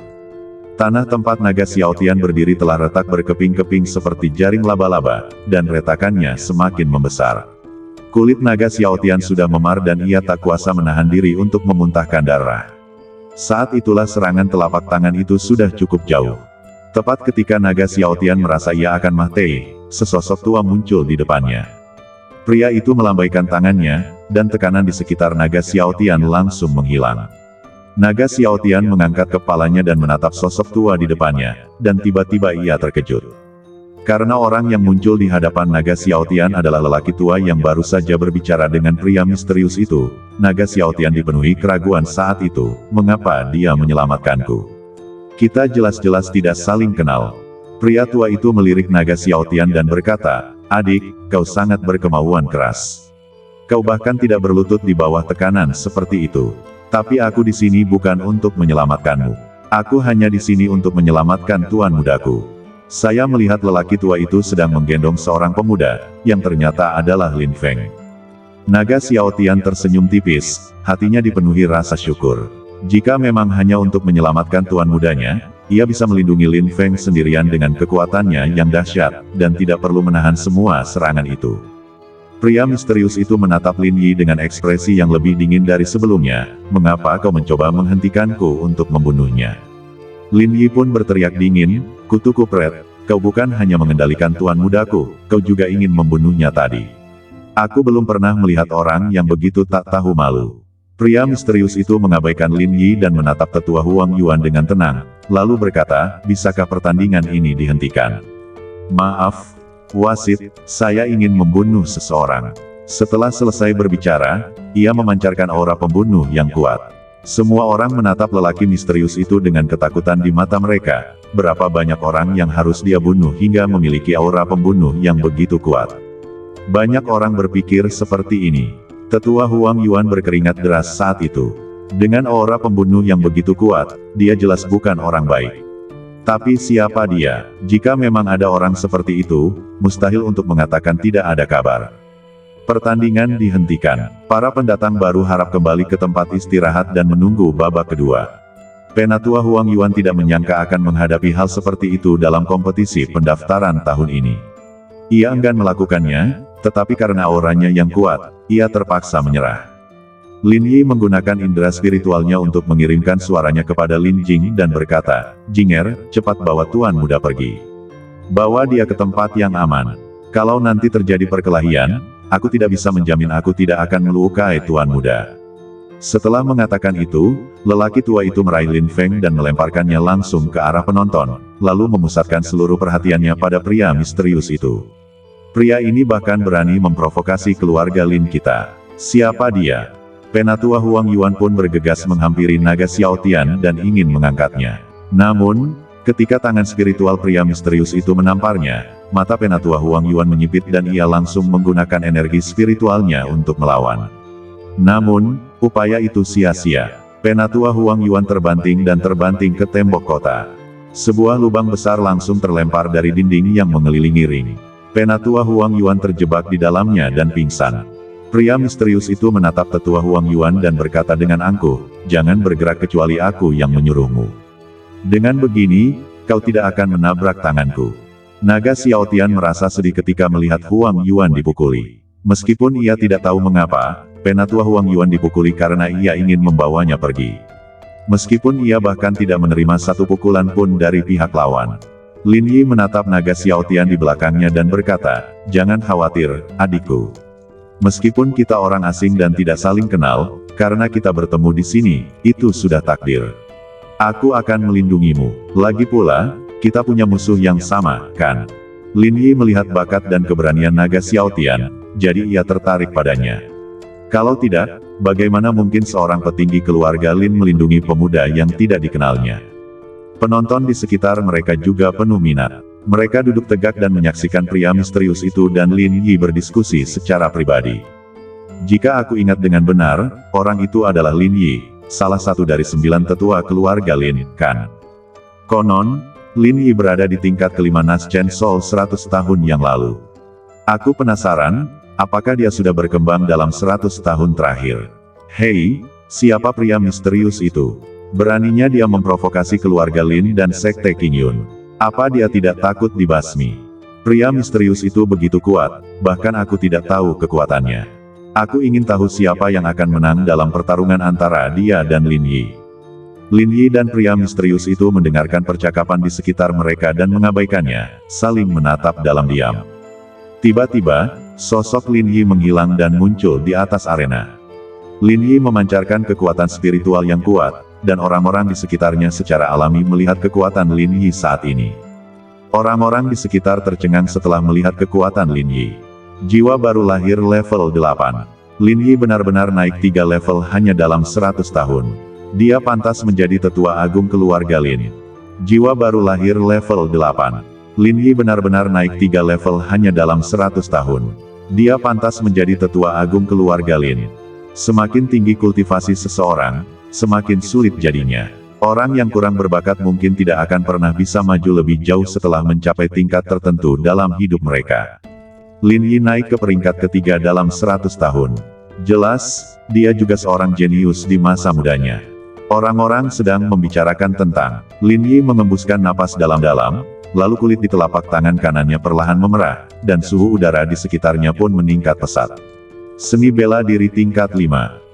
B: Tanah tempat naga Xiao Tian berdiri telah retak berkeping-keping seperti jaring laba-laba, dan retakannya semakin membesar. Kulit naga Xiao Tian sudah memar dan ia tak kuasa menahan diri untuk memuntahkan darah. Saat itulah serangan telapak tangan itu sudah cukup jauh. Tepat ketika naga Xiao Tian merasa ia akan mati, sesosok tua muncul di depannya. Pria itu melambaikan tangannya, dan tekanan di sekitar naga Xiao Tian langsung menghilang. Naga Xiao Tian mengangkat kepalanya dan menatap sosok tua di depannya, dan tiba-tiba ia terkejut. Karena orang yang muncul di hadapan naga Xiao Tian adalah lelaki tua yang baru saja berbicara dengan pria misterius itu, naga Xiao Tian dipenuhi keraguan saat itu, mengapa dia menyelamatkanku? Kita jelas-jelas tidak saling kenal. Pria tua itu melirik naga Xiao Tian dan berkata, adik, kau sangat berkemauan keras. Kau bahkan tidak berlutut di bawah tekanan seperti itu. Tapi aku di sini bukan untuk menyelamatkanmu. Aku hanya di sini untuk menyelamatkan tuan mudaku. Saya melihat lelaki tua itu sedang menggendong seorang pemuda, yang ternyata adalah Lin Feng. Naga Xiao Tian tersenyum tipis, hatinya dipenuhi rasa syukur. Jika memang hanya untuk menyelamatkan tuan mudanya, ia bisa melindungi Lin Feng sendirian dengan kekuatannya yang dahsyat, dan tidak perlu menahan semua serangan itu. Pria misterius itu menatap Lin Yi dengan ekspresi yang lebih dingin dari sebelumnya, mengapa kau mencoba menghentikanku untuk membunuhnya? Lin Yi pun berteriak dingin, kutu kupret, kau bukan hanya mengendalikan tuan mudaku, kau juga ingin membunuhnya tadi. Aku belum pernah melihat orang yang begitu tak tahu malu. Pria misterius itu mengabaikan Lin Yi dan menatap tetua Huang Yuan dengan tenang, lalu berkata, bisakah pertandingan ini dihentikan? Maaf, wasit, saya ingin membunuh seseorang. Setelah selesai berbicara, ia memancarkan aura pembunuh yang kuat. Semua orang menatap lelaki misterius itu dengan ketakutan di mata mereka. Berapa banyak orang yang harus dia bunuh hingga memiliki aura pembunuh yang begitu kuat? Banyak orang berpikir seperti ini. Tetua Huang Yuan berkeringat deras saat itu. Dengan aura pembunuh yang begitu kuat, dia jelas bukan orang baik. Tapi siapa dia? Jika memang ada orang seperti itu, mustahil untuk mengatakan tidak ada kabar. Pertandingan dihentikan. Para pendatang baru harap kembali ke tempat istirahat dan menunggu babak kedua. Penatua Huang Yuan tidak menyangka akan menghadapi hal seperti itu dalam kompetisi pendaftaran tahun ini. Ia enggan melakukannya, tetapi karena auranya yang kuat, ia terpaksa menyerah. Lin Yi menggunakan indera spiritualnya untuk mengirimkan suaranya kepada Lin Jing dan berkata, Jinger, cepat bawa tuan muda pergi. Bawa dia ke tempat yang aman. Kalau nanti terjadi perkelahian, aku tidak bisa menjamin aku tidak akan melukai tuan muda. Setelah mengatakan itu, lelaki tua itu meraih Lin Feng dan melemparkannya langsung ke arah penonton, lalu memusatkan seluruh perhatiannya pada pria misterius itu. Pria ini bahkan berani memprovokasi keluarga Lin kita. Siapa dia? Penatua Huang Yuan pun bergegas menghampiri naga Xiao Tian dan ingin mengangkatnya. Namun, ketika tangan spiritual pria misterius itu menamparnya, mata Penatua Huang Yuan menyipit dan ia langsung menggunakan energi spiritualnya untuk melawan. Namun, upaya itu sia-sia. Penatua Huang Yuan terbanting dan terbanting ke tembok kota. Sebuah lubang besar langsung terlempar dari dinding yang mengelilingi ring. Penatua Huang Yuan terjebak di dalamnya dan pingsan. Pria misterius itu menatap tetua Huang Yuan dan berkata dengan angkuh, jangan bergerak kecuali aku yang menyuruhmu. Dengan begini, kau tidak akan menabrak tanganku. Naga Xiao Tian merasa sedih ketika melihat Huang Yuan dipukuli. Meskipun ia tidak tahu mengapa, Penatua Huang Yuan dipukuli karena ia ingin membawanya pergi. Meskipun ia bahkan tidak menerima satu pukulan pun dari pihak lawan. Lin Yi menatap naga Xiao Tian di belakangnya dan berkata, jangan khawatir, adikku. Meskipun kita orang asing dan tidak saling kenal, karena kita bertemu di sini, itu sudah takdir. Aku akan melindungimu. Lagi pula, kita punya musuh yang sama, kan? Lin Yi melihat bakat dan keberanian naga Xiao Tian, jadi ia tertarik padanya. Kalau tidak, bagaimana mungkin seorang petinggi keluarga Lin melindungi pemuda yang tidak dikenalnya? Penonton di sekitar mereka juga penuh minat. Mereka duduk tegak dan menyaksikan pria misterius itu dan Lin Yi berdiskusi secara pribadi. Jika aku ingat dengan benar, orang itu adalah Lin Yi, salah satu dari 9 tetua keluarga Lin, kan? Konon, Lin Yi berada di tingkat kelima Naschen Soul 100 tahun yang lalu. Aku penasaran, apakah dia sudah berkembang dalam 100 tahun terakhir? Hei, siapa pria misterius itu? Beraninya dia memprovokasi keluarga Lin dan sekte Qing Yun. Apa dia tidak takut dibasmi? Pria misterius itu begitu kuat, bahkan aku tidak tahu kekuatannya. Aku ingin tahu siapa yang akan menang dalam pertarungan antara dia dan Lin Yi. Lin Yi dan pria misterius itu mendengarkan percakapan di sekitar mereka dan mengabaikannya, saling menatap dalam diam. Tiba-tiba, sosok Lin Yi menghilang dan muncul di atas arena. Lin Yi memancarkan kekuatan spiritual yang kuat, dan orang-orang di sekitarnya secara alami melihat kekuatan Lin Yi saat ini. Orang-orang di sekitar tercengang setelah melihat kekuatan Lin Yi. Jiwa baru lahir level 8. Lin Yi benar-benar naik 3 level hanya dalam 100 tahun. Dia pantas menjadi tetua agung keluarga Lin. Jiwa baru lahir level 8. Lin Yi benar-benar naik 3 level hanya dalam 100 tahun. Dia pantas menjadi tetua agung keluarga Lin. Semakin tinggi kultivasi seseorang, semakin sulit jadinya. Orang yang kurang berbakat mungkin tidak akan pernah bisa maju lebih jauh setelah mencapai tingkat tertentu dalam hidup mereka. Lin Yi naik ke peringkat ketiga dalam 100 tahun. Jelas, dia juga seorang jenius di masa mudanya. Orang-orang sedang membicarakan tentang Lin Yi mengembuskan napas dalam-dalam, lalu kulit di telapak tangan kanannya perlahan memerah, dan suhu udara di sekitarnya pun meningkat pesat. Seni bela diri tingkat 5.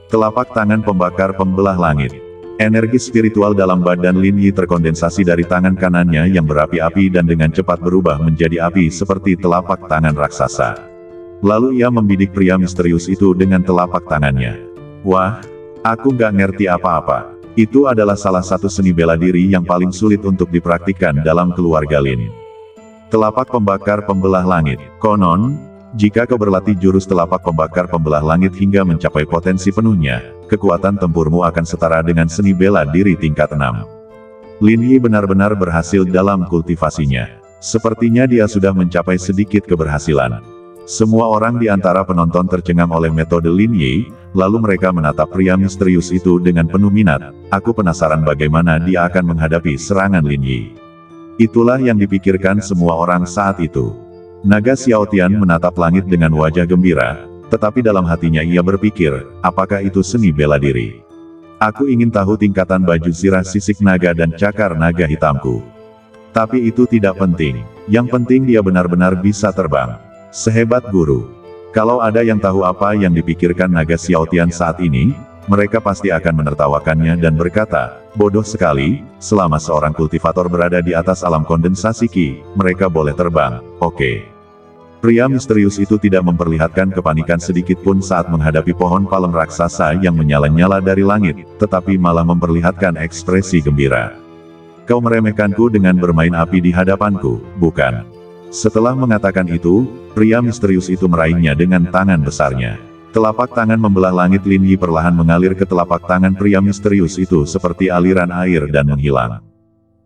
B: Telapak tangan pembakar pembelah langit. Energi spiritual dalam badan Lin Yi terkondensasi dari tangan kanannya yang berapi-api dan dengan cepat berubah menjadi api seperti telapak tangan raksasa. Lalu ia membidik pria misterius itu dengan telapak tangannya. Wah, aku nggak ngerti apa-apa. Itu adalah salah satu seni bela diri yang paling sulit untuk dipraktikkan dalam keluarga Lin. Telapak pembakar pembelah langit. Konon, jika kau berlatih jurus telapak pembakar pembelah langit hingga mencapai potensi penuhnya, kekuatan tempurmu akan setara dengan seni bela diri tingkat 6. Lin Yi benar-benar berhasil dalam kultivasinya. Sepertinya dia sudah mencapai sedikit keberhasilan. Semua orang di antara penonton tercengang oleh metode Lin Yi, lalu mereka menatap pria misterius itu dengan penuh minat. Aku penasaran bagaimana dia akan menghadapi serangan Lin Yi. Itulah yang dipikirkan semua orang saat itu. Naga Xiao Tian menatap langit dengan wajah gembira, tetapi dalam hatinya ia berpikir, apakah itu seni bela diri? Aku ingin tahu tingkatan baju zirah sisik naga dan cakar naga hitamku. Tapi itu tidak penting. Yang penting dia benar-benar bisa terbang. Sehebat guru. Kalau ada yang tahu apa yang dipikirkan naga Xiao Tian saat ini, mereka pasti akan menertawakannya dan berkata, bodoh sekali, selama seorang kultivator berada di atas alam kondensasi Qi, mereka boleh terbang, oke. Pria misterius itu tidak memperlihatkan kepanikan sedikit pun saat menghadapi pohon palem raksasa yang menyala-nyala dari langit, tetapi malah memperlihatkan ekspresi gembira. Kau meremehkanku dengan bermain api di hadapanku, bukan? Setelah mengatakan itu, pria misterius itu meraihnya dengan tangan besarnya. Telapak tangan membelah langit Lin Yi perlahan mengalir ke telapak tangan pria misterius itu seperti aliran air dan menghilang.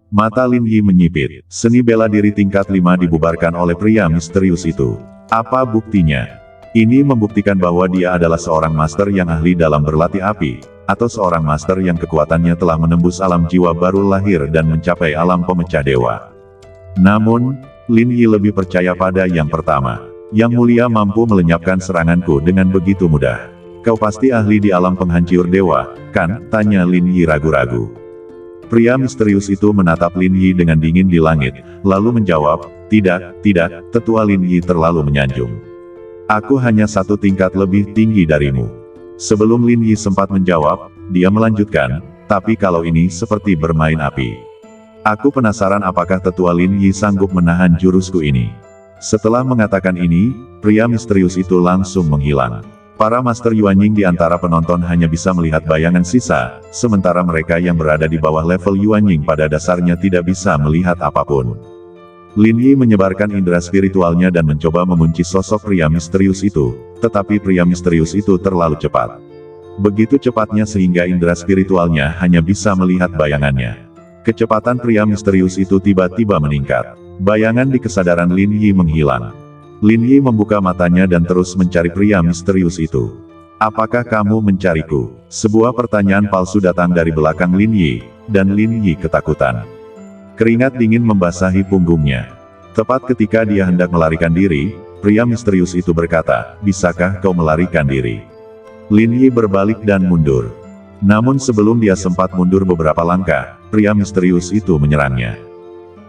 B: Mata Lin Yi menyipit. Seni bela diri tingkat 5 dibubarkan oleh pria misterius itu. Apa buktinya? Ini membuktikan bahwa dia adalah seorang master yang ahli dalam berlatih api, atau seorang master yang kekuatannya telah menembus alam jiwa baru lahir dan mencapai alam pemecah dewa. Namun, Lin Yi lebih percaya pada yang pertama. Yang mulia mampu melenyapkan seranganku dengan begitu mudah. Kau pasti ahli di alam penghancur dewa, kan? Tanya Lin Yi ragu-ragu. Pria misterius itu menatap Lin Yi dengan dingin di langit, lalu menjawab, tidak, tetua Lin Yi terlalu menyanjung. Aku hanya satu tingkat lebih tinggi darimu. Sebelum Lin Yi sempat menjawab, dia melanjutkan, tapi kalau ini seperti bermain api. Aku penasaran apakah tetua Lin Yi sanggup menahan jurusku ini. Setelah mengatakan ini, pria misterius itu langsung menghilang. Para Master Yuanying di antara penonton hanya bisa melihat bayangan sisa, sementara mereka yang berada di bawah level Yuanying pada dasarnya tidak bisa melihat apapun. Lin Yi menyebarkan indera spiritualnya dan mencoba mengunci sosok pria misterius itu, tetapi pria misterius itu terlalu cepat. Begitu cepatnya sehingga indera spiritualnya hanya bisa melihat bayangannya. Kecepatan pria misterius itu tiba-tiba meningkat. Bayangan di kesadaran Lin Yi menghilang. Lin Yi membuka matanya dan terus mencari pria misterius itu. "Apakah kamu mencariku?" Sebuah pertanyaan palsu datang dari belakang Lin Yi, dan Lin Yi ketakutan. Keringat dingin membasahi punggungnya. Tepat ketika dia hendak melarikan diri, pria misterius itu berkata, "Bisakah kau melarikan diri?" Lin Yi berbalik dan mundur. Namun sebelum dia sempat mundur beberapa langkah, pria misterius itu menyerangnya.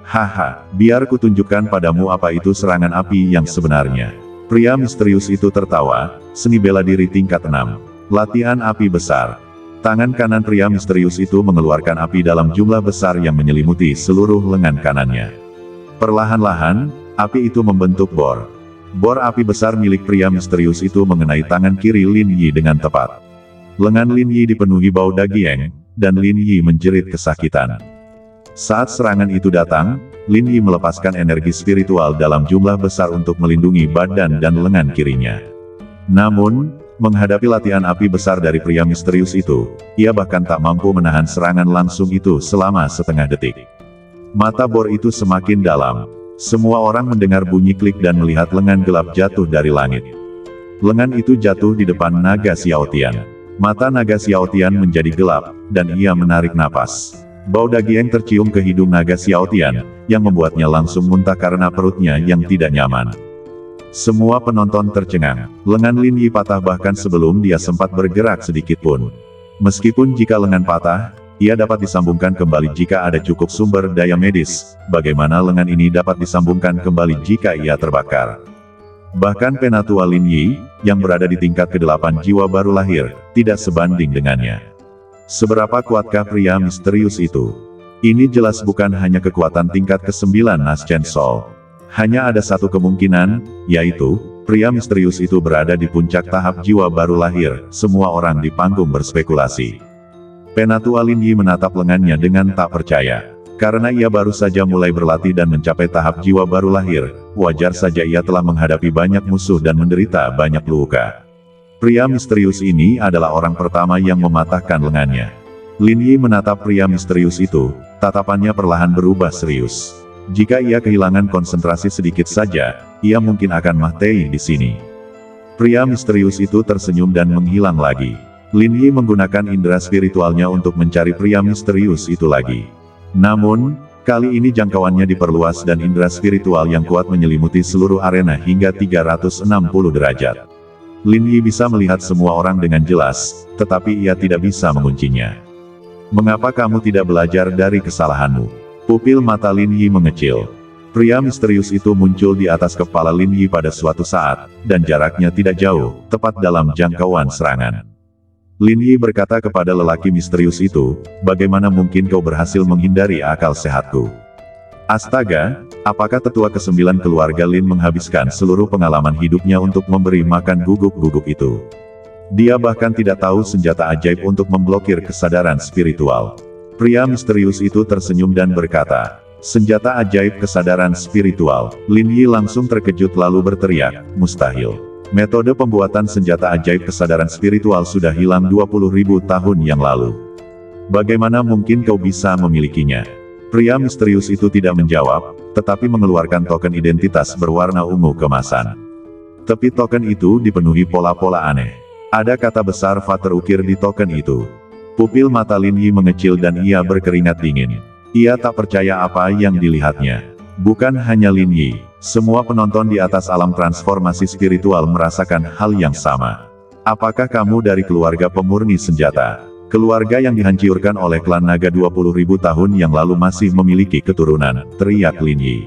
B: "Haha, biar kutunjukkan padamu apa itu serangan api yang sebenarnya." Pria misterius itu tertawa, "Seni bela diri tingkat 6. Latihan api besar." Tangan kanan pria misterius itu mengeluarkan api dalam jumlah besar yang menyelimuti seluruh lengan kanannya. Perlahan-lahan, api itu membentuk bor. Bor api besar milik pria misterius itu mengenai tangan kiri Lin Yi dengan tepat. Lengan Lin Yi dipenuhi bau daging, dan Lin Yi menjerit kesakitan. Saat serangan itu datang, Lin Yi melepaskan energi spiritual dalam jumlah besar untuk melindungi badan dan lengan kirinya. Namun, menghadapi latihan api besar dari pria misterius itu, ia bahkan tak mampu menahan serangan langsung itu selama setengah detik. Mata bor itu semakin dalam. Semua orang mendengar bunyi klik dan melihat lengan gelap jatuh dari langit. Lengan itu jatuh di depan naga Xiaotian. Mata naga Xiaotian menjadi gelap, dan ia menarik napas. Bau daging tercium ke hidung naga Xiaotian, yang membuatnya langsung muntah karena perutnya yang tidak nyaman. Semua penonton tercengang. Lengan Lin Yi patah bahkan sebelum dia sempat bergerak sedikit pun. Meskipun jika lengan patah, ia dapat disambungkan kembali jika ada cukup sumber daya medis. Bagaimana lengan ini dapat disambungkan kembali jika ia terbakar? Bahkan penatua Lin Yi, yang berada di tingkat ke-8 jiwa baru lahir, tidak sebanding dengannya. Seberapa kuatkah pria misterius itu? Ini jelas bukan hanya kekuatan tingkat ke-9 Naschen Soul. Hanya ada satu kemungkinan, yaitu, pria misterius itu berada di puncak tahap jiwa baru lahir. Semua orang di panggung berspekulasi. Penatua Lin Yi menatap lengannya dengan tak percaya. Karena ia baru saja mulai berlatih dan mencapai tahap jiwa baru lahir, wajar saja ia telah menghadapi banyak musuh dan menderita banyak luka. Pria misterius ini adalah orang pertama yang mematahkan lengannya. Lin Yi menatap pria misterius itu, tatapannya perlahan berubah serius. Jika ia kehilangan konsentrasi sedikit saja, ia mungkin akan mati di sini. Pria misterius itu tersenyum dan menghilang lagi. Lin Yi menggunakan indera spiritualnya untuk mencari pria misterius itu lagi. Namun, kali ini jangkauannya diperluas dan indera spiritual yang kuat menyelimuti seluruh arena hingga 360 derajat. Lin Yi bisa melihat semua orang dengan jelas, tetapi ia tidak bisa menguncinya. "Mengapa kamu tidak belajar dari kesalahanmu?" Pupil mata Lin Yi mengecil. Pria misterius itu muncul di atas kepala Lin Yi pada suatu saat, dan jaraknya tidak jauh, tepat dalam jangkauan serangan. Lin Yi berkata kepada lelaki misterius itu, "Bagaimana mungkin kau berhasil menghindari akal sehatku?" Astaga, apakah tetua ke-9 keluarga Lin menghabiskan seluruh pengalaman hidupnya untuk memberi makan guguk-guguk itu? Dia bahkan tidak tahu senjata ajaib untuk memblokir kesadaran spiritual. Pria misterius itu tersenyum dan berkata, "Senjata ajaib kesadaran spiritual." Lin Yi langsung terkejut lalu berteriak, "Mustahil. Metode pembuatan senjata ajaib kesadaran spiritual sudah hilang 20.000 tahun yang lalu. Bagaimana mungkin kau bisa memilikinya?" Pria misterius itu tidak menjawab, tetapi mengeluarkan token identitas berwarna ungu kemasan. Tepi token itu dipenuhi pola-pola aneh. Ada kata besar Fa terukir di token itu. Pupil mata Lin Yi mengecil dan ia berkeringat dingin. Ia tak percaya apa yang dilihatnya. Bukan hanya Lin Yi, semua penonton di atas alam transformasi spiritual merasakan hal yang sama. "Apakah kamu dari keluarga pemurni senjata? Keluarga yang dihancurkan oleh klan naga 20.000 tahun yang lalu masih memiliki keturunan," teriak Lin Yi.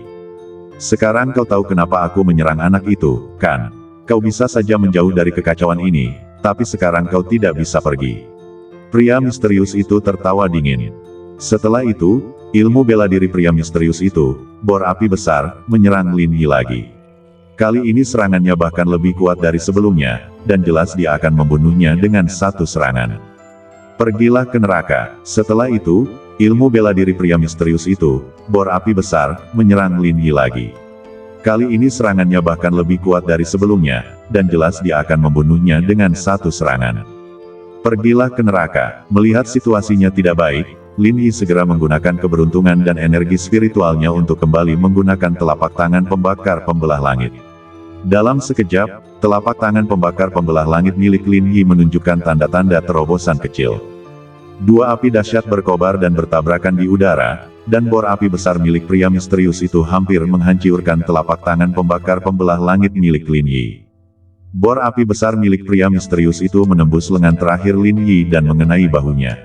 B: "Sekarang kau tahu kenapa aku menyerang anak itu, kan? Kau bisa saja menjauh dari kekacauan ini, tapi sekarang kau tidak bisa pergi." Pria misterius itu tertawa dingin. Setelah itu, ilmu bela diri pria misterius itu, bor api besar, menyerang Lin Yi lagi. Kali ini serangannya bahkan lebih kuat dari sebelumnya, dan jelas dia akan membunuhnya dengan satu serangan. Pergilah ke neraka. Setelah itu, ilmu bela diri pria misterius itu, bor api besar, menyerang Lin Yi lagi. Kali ini serangannya bahkan lebih kuat dari sebelumnya, dan jelas dia akan membunuhnya dengan satu serangan. Pergilah ke neraka. Melihat situasinya tidak baik, Lin Yi segera menggunakan keberuntungan dan energi spiritualnya untuk kembali menggunakan telapak tangan pembakar pembelah langit. Dalam sekejap, telapak tangan pembakar pembelah langit milik Lin Yi menunjukkan tanda-tanda terobosan kecil. Dua api dahsyat berkobar dan bertabrakan di udara, dan bor api besar milik pria misterius itu hampir menghancurkan telapak tangan pembakar pembelah langit milik Lin Yi. Bor api besar milik pria misterius itu menembus lengan terakhir Lin Yi dan mengenai bahunya.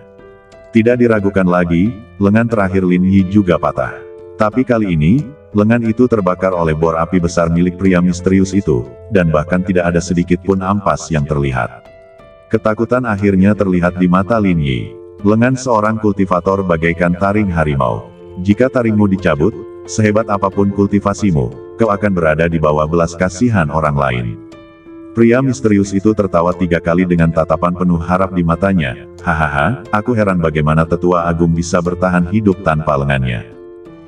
B: Tidak diragukan lagi, lengan terakhir Lin Yi juga patah. Tapi kali ini, lengan itu terbakar oleh bor api besar milik pria misterius itu, dan bahkan tidak ada sedikit pun ampas yang terlihat. Ketakutan akhirnya terlihat di mata Lin Yi. Lengan seorang kultivator bagaikan taring harimau. Jika taringmu dicabut, sehebat apapun kultivasimu, kau akan berada di bawah belas kasihan orang lain. Pria misterius itu tertawa 3 kali dengan tatapan penuh harap di matanya. Hahaha, aku heran bagaimana tetua agung bisa bertahan hidup tanpa lengannya.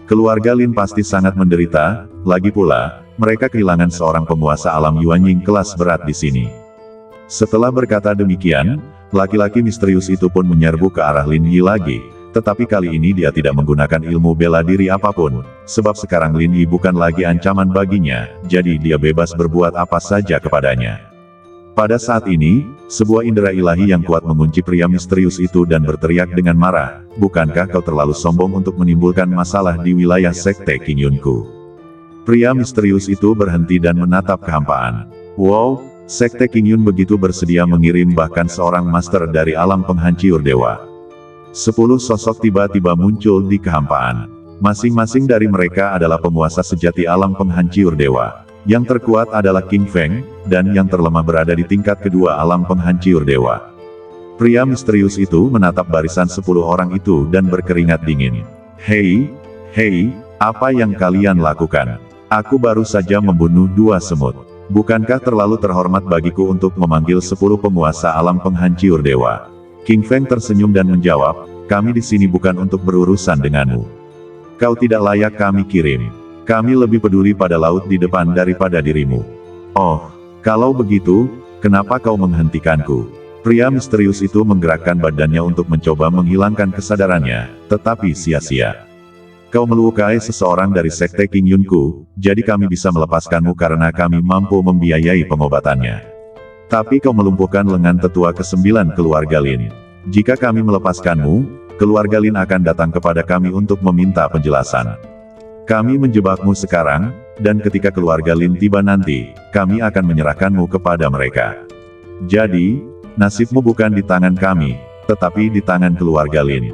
B: Keluarga Lin pasti sangat menderita, lagi pula, mereka kehilangan seorang penguasa alam Yuanying kelas berat di sini. Setelah berkata demikian, laki-laki misterius itu pun menyerbu ke arah Lin Yi lagi, tetapi kali ini dia tidak menggunakan ilmu bela diri apapun, sebab sekarang Lin Yi bukan lagi ancaman baginya, jadi dia bebas berbuat apa saja kepadanya. Pada saat ini, sebuah indera ilahi yang kuat mengunci pria misterius itu dan berteriak dengan marah, bukankah kau terlalu sombong untuk menimbulkan masalah di wilayah sekte Qingyunku? Pria misterius itu berhenti dan menatap kehampaan. Wow, sekte Qingyun begitu bersedia mengirim bahkan seorang master dari alam penghancur dewa. 10 sosok tiba-tiba muncul di kehampaan. Masing-masing dari mereka adalah penguasa sejati alam penghancur dewa. Yang terkuat adalah King Feng, dan yang terlemah berada di tingkat kedua alam penghancur dewa. Pria misterius itu menatap barisan 10 orang itu dan berkeringat dingin. Hei, apa yang kalian lakukan? Aku baru saja membunuh 2 semut. Bukankah terlalu terhormat bagiku untuk memanggil 10 penguasa alam penghancur dewa? King Feng tersenyum dan menjawab, kami di sini bukan untuk berurusan denganmu. Kau tidak layak kami kirim. Kami lebih peduli pada laut di depan daripada dirimu. Oh, kalau begitu, kenapa kau menghentikanku? Pria misterius itu menggerakkan badannya untuk mencoba menghilangkan kesadarannya, tetapi sia-sia. Kau melukai seseorang dari sekte Qingyunku, jadi kami bisa melepaskanmu karena kami mampu membiayai pengobatannya. Tapi kau melumpuhkan lengan tetua ke-9 keluarga Lin. Jika kami melepaskanmu, keluarga Lin akan datang kepada kami untuk meminta penjelasan. Kami menjebakmu sekarang, dan ketika keluarga Lin tiba nanti, kami akan menyerahkanmu kepada mereka. Jadi, nasibmu bukan di tangan kami, tetapi di tangan keluarga Lin.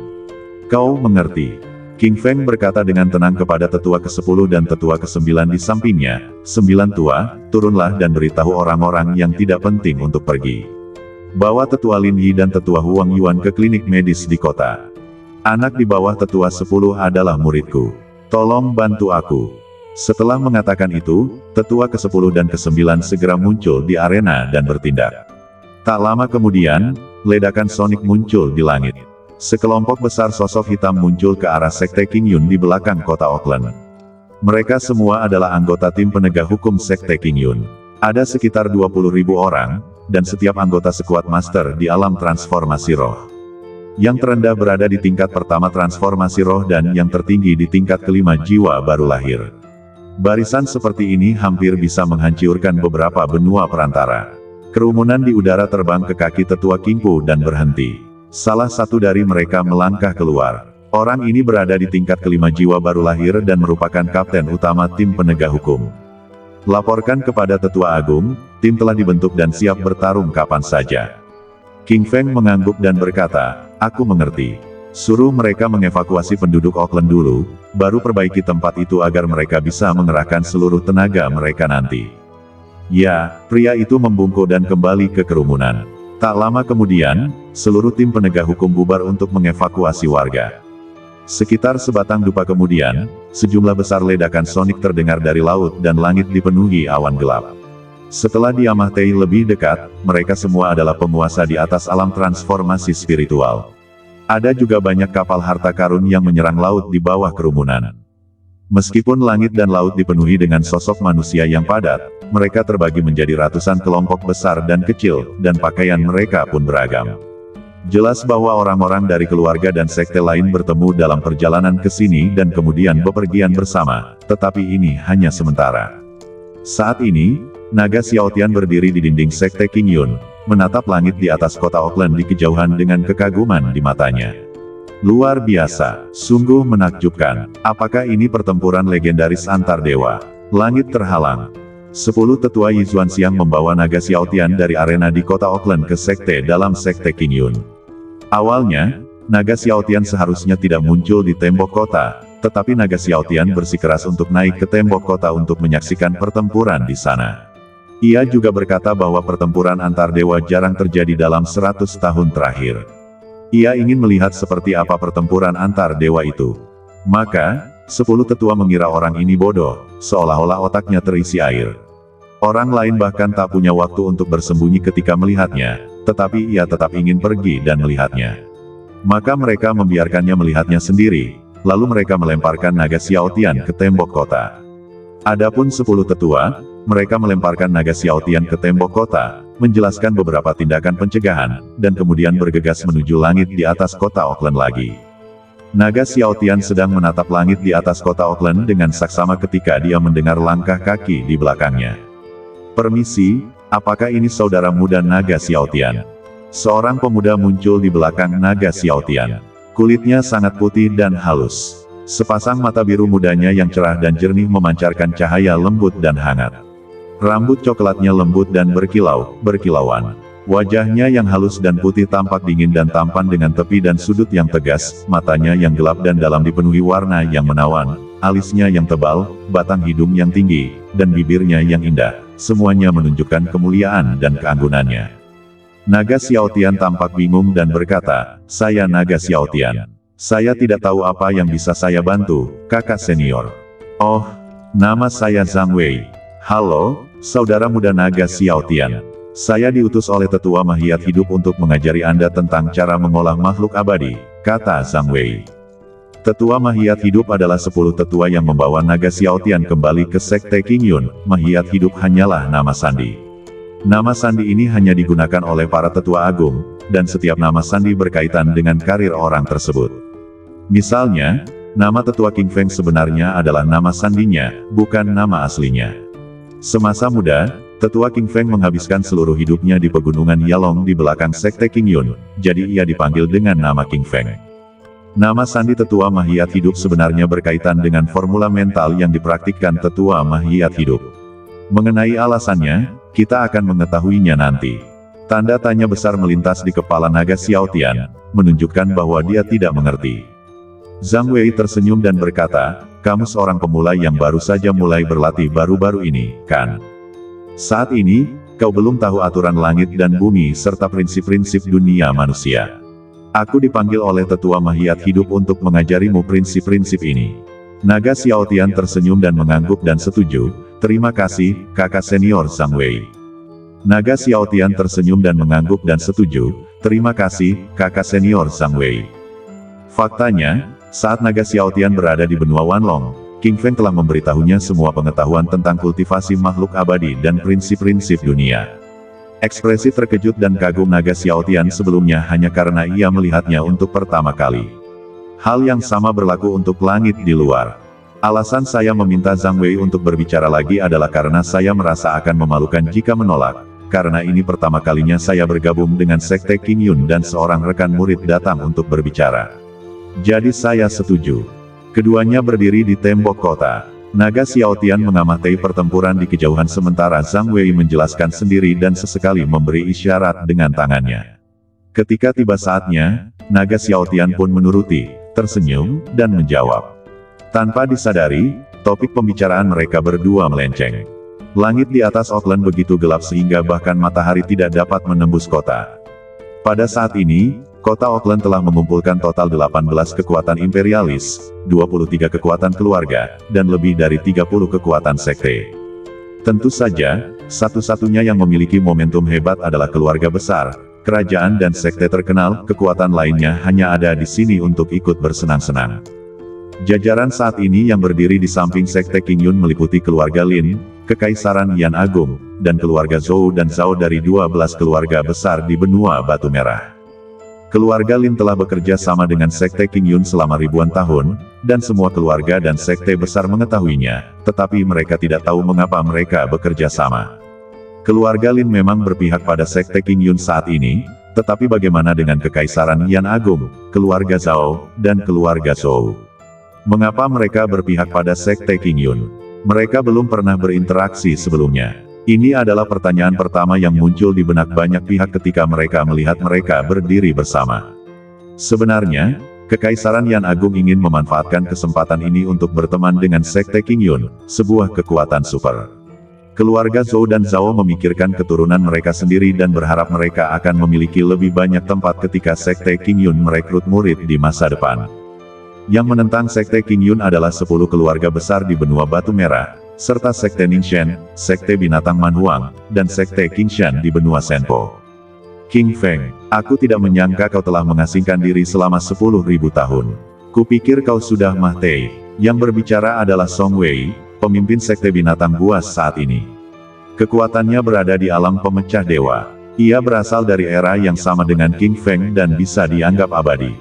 B: Kau mengerti? King Feng berkata dengan tenang kepada tetua ke-10 dan tetua ke-9 di sampingnya, 9 tua, turunlah dan beritahu orang-orang yang tidak penting untuk pergi. Bawa tetua Lin Yi dan tetua Huang Yuan ke klinik medis di kota. Anak di bawah tetua 10 adalah muridku. Tolong bantu aku. Setelah mengatakan itu, tetua ke-10 dan ke-9 segera muncul di arena dan bertindak. Tak lama kemudian, ledakan sonik muncul di langit. Sekelompok besar sosok hitam muncul ke arah sekte Qingyun di belakang kota Auckland. Mereka semua adalah anggota tim penegak hukum sekte Qingyun. Ada sekitar 20.000 orang, dan setiap anggota sekuat master di alam transformasi roh. Yang terendah berada di tingkat pertama transformasi roh dan yang tertinggi di tingkat kelima jiwa baru lahir. Barisan seperti ini hampir bisa menghancurkan beberapa benua perantara. Kerumunan di udara terbang ke kaki tetua Qingpu dan berhenti. Salah satu dari mereka melangkah keluar. Orang ini berada di tingkat kelima jiwa baru lahir dan merupakan kapten utama tim penegak hukum. Laporkan kepada tetua agung, tim telah dibentuk dan siap bertarung kapan saja. King Feng mengangguk dan berkata, aku mengerti. Suruh mereka mengevakuasi penduduk Auckland dulu, baru perbaiki tempat itu agar mereka bisa mengerahkan seluruh tenaga mereka nanti. Ya, pria itu membungkuk dan kembali ke kerumunan. Tak lama kemudian, seluruh tim penegak hukum bubar untuk mengevakuasi warga. Sekitar sebatang dupa kemudian, sejumlah besar ledakan sonik terdengar dari laut dan langit dipenuhi awan gelap. Setelah diamati lebih dekat, mereka semua adalah penguasa di atas alam transformasi spiritual. Ada juga banyak kapal harta karun yang menyerang laut di bawah kerumunan. Meskipun langit dan laut dipenuhi dengan sosok manusia yang padat, mereka terbagi menjadi ratusan kelompok besar dan kecil, dan pakaian mereka pun beragam. Jelas bahwa orang-orang dari keluarga dan sekte lain bertemu dalam perjalanan ke sini dan kemudian bepergian bersama, tetapi ini hanya sementara. Saat ini, naga Xiaotian berdiri di dinding sekte King Yun, menatap langit di atas kota Auckland di kejauhan dengan kekaguman di matanya. Luar biasa, sungguh menakjubkan. Apakah ini pertempuran legendaris antar dewa? Langit terhalang. 10 tetua Yizuan Siang membawa naga Xiaotian dari arena di kota Auckland ke sekte dalam sekte King Yun. Awalnya, naga Xiaotian seharusnya tidak muncul di tembok kota, tetapi naga Xiaotian bersikeras untuk naik ke tembok kota untuk menyaksikan pertempuran di sana. Ia juga berkata bahwa pertempuran antar dewa jarang terjadi dalam 100 tahun terakhir. Ia ingin melihat seperti apa pertempuran antar dewa itu. Maka, 10 tetua mengira orang ini bodoh, seolah-olah otaknya terisi air. Orang lain bahkan tak punya waktu untuk bersembunyi ketika melihatnya, tetapi ia tetap ingin pergi dan melihatnya. Maka mereka membiarkannya melihatnya sendiri, lalu mereka melemparkan naga Xiaotian ke tembok kota. Adapun 10 tetua, mereka melemparkan naga Xiaotian ke tembok kota, menjelaskan beberapa tindakan pencegahan, dan kemudian bergegas menuju langit di atas kota Auckland lagi. Naga Xiaotian sedang menatap langit di atas kota Auckland dengan saksama ketika dia mendengar langkah kaki di belakangnya. "Permisi, apakah ini saudara muda naga Xiaotian?" Seorang pemuda muncul di belakang naga Xiaotian. Kulitnya sangat putih dan halus. Sepasang mata biru mudanya yang cerah dan jernih memancarkan cahaya lembut dan hangat. Rambut coklatnya lembut dan berkilauan. Wajahnya yang halus dan putih tampak dingin dan tampan dengan tepi dan sudut yang tegas, matanya yang gelap dan dalam dipenuhi warna yang menawan, alisnya yang tebal, batang hidung yang tinggi, dan bibirnya yang indah, semuanya menunjukkan kemuliaan dan keanggunannya. Naga Xiaotian tampak bingung dan berkata, "Saya naga Xiaotian. Saya tidak tahu apa yang bisa saya bantu, kakak senior." "Oh, nama saya Zhang Wei. Halo, saudara muda naga Xiaotian. Saya diutus oleh tetua Mahiat Hidup untuk mengajari Anda tentang cara mengolah makhluk abadi," kata Zhang Wei. Tetua Mahiat Hidup adalah 10 tetua yang membawa naga Xiaotian kembali ke sekte King Yun. Mahiat Hidup hanyalah nama sandi. Nama sandi ini hanya digunakan oleh para tetua agung, dan setiap nama sandi berkaitan dengan karir orang tersebut. Misalnya, nama tetua King Feng sebenarnya adalah nama sandinya, bukan nama aslinya. Semasa muda, tetua King Feng menghabiskan seluruh hidupnya di pegunungan Yalong di belakang sekte King Yun, jadi ia dipanggil dengan nama King Feng. Nama sandi tetua Mahiat Hidup sebenarnya berkaitan dengan formula mental yang dipraktikkan tetua Mahiat Hidup. Mengenai alasannya, kita akan mengetahuinya nanti. Tanda tanya besar melintas di kepala naga Xiaotian, menunjukkan bahwa dia tidak mengerti. Zhang Wei tersenyum dan berkata, "Kamu seorang pemula yang baru saja mulai berlatih baru-baru ini, kan? Saat ini, kau belum tahu aturan langit dan bumi serta prinsip-prinsip dunia manusia. Aku dipanggil oleh tetua Mahiat Hidup untuk mengajarimu prinsip-prinsip ini." Naga Xiaotian tersenyum dan mengangguk dan setuju, "Terima kasih, kakak senior Zhang Wei." Naga Xiaotian tersenyum dan mengangguk dan setuju, "Terima kasih, kakak senior Zhang Wei." Faktanya, saat naga Xiaotian berada di benua Wanlong, King Feng telah memberitahunya semua pengetahuan tentang kultivasi makhluk abadi dan prinsip-prinsip dunia. Ekspresi terkejut dan kagum naga Xiaotian sebelumnya hanya karena ia melihatnya untuk pertama kali. Hal yang sama berlaku untuk langit di luar. Alasan saya meminta Zhang Wei untuk berbicara lagi adalah karena saya merasa akan memalukan jika menolak, karena ini pertama kalinya saya bergabung dengan sekte King Yun dan seorang rekan murid datang untuk berbicara. Jadi saya setuju. Keduanya berdiri di tembok kota. Naga Xiaotian mengamati pertempuran di kejauhan sementara Zhang Wei menjelaskan sendiri dan sesekali memberi isyarat dengan tangannya. Ketika tiba saatnya, naga Xiaotian pun menuruti, tersenyum, dan menjawab. Tanpa disadari, topik pembicaraan mereka berdua melenceng. Langit di atas Auckland begitu gelap sehingga bahkan matahari tidak dapat menembus kota. Pada saat ini, Kota Auckland telah mengumpulkan total 18 kekuatan imperialis, 23 kekuatan keluarga, dan lebih dari 30 kekuatan sekte. Tentu saja, satu-satunya yang memiliki momentum hebat adalah keluarga besar, kerajaan dan sekte terkenal. Kekuatan lainnya hanya ada di sini untuk ikut bersenang-senang. Jajaran saat ini yang berdiri di samping sekte Qingyun meliputi keluarga Lin, Kekaisaran Yan Agung, dan keluarga Zhou dan Zhao dari 12 keluarga besar di benua Batu Merah. Keluarga Lin telah bekerja sama dengan sekte Qingyun selama ribuan tahun, dan semua keluarga dan sekte besar mengetahuinya, tetapi mereka tidak tahu mengapa mereka bekerja sama. Keluarga Lin memang berpihak pada sekte Qingyun saat ini, tetapi bagaimana dengan Kekaisaran Yan Agung, keluarga Zhao, dan keluarga Zhou? Mengapa mereka berpihak pada sekte Qingyun? Mereka belum pernah berinteraksi sebelumnya. Ini adalah pertanyaan pertama yang muncul di benak banyak pihak ketika mereka melihat mereka berdiri bersama. Sebenarnya, Kekaisaran Yan Agung ingin memanfaatkan kesempatan ini untuk berteman dengan sekte Qingyun, sebuah kekuatan super. Keluarga Zhou dan Zhao memikirkan keturunan mereka sendiri dan berharap mereka akan memiliki lebih banyak tempat ketika sekte Qingyun merekrut murid di masa depan. Yang menentang sekte Qingyun adalah 10 keluarga besar di benua Batu Merah, serta sekte Ningxuan, sekte binatang Manhuang, dan sekte Qingshan di benua Senpo. King Feng, aku tidak menyangka kau telah mengasingkan diri selama 10.000 tahun. Kupikir kau sudah mati. Yang berbicara adalah Song Wei, pemimpin sekte binatang buas saat ini. Kekuatannya berada di alam pemecah dewa. Ia berasal dari era yang sama dengan King Feng dan bisa dianggap abadi.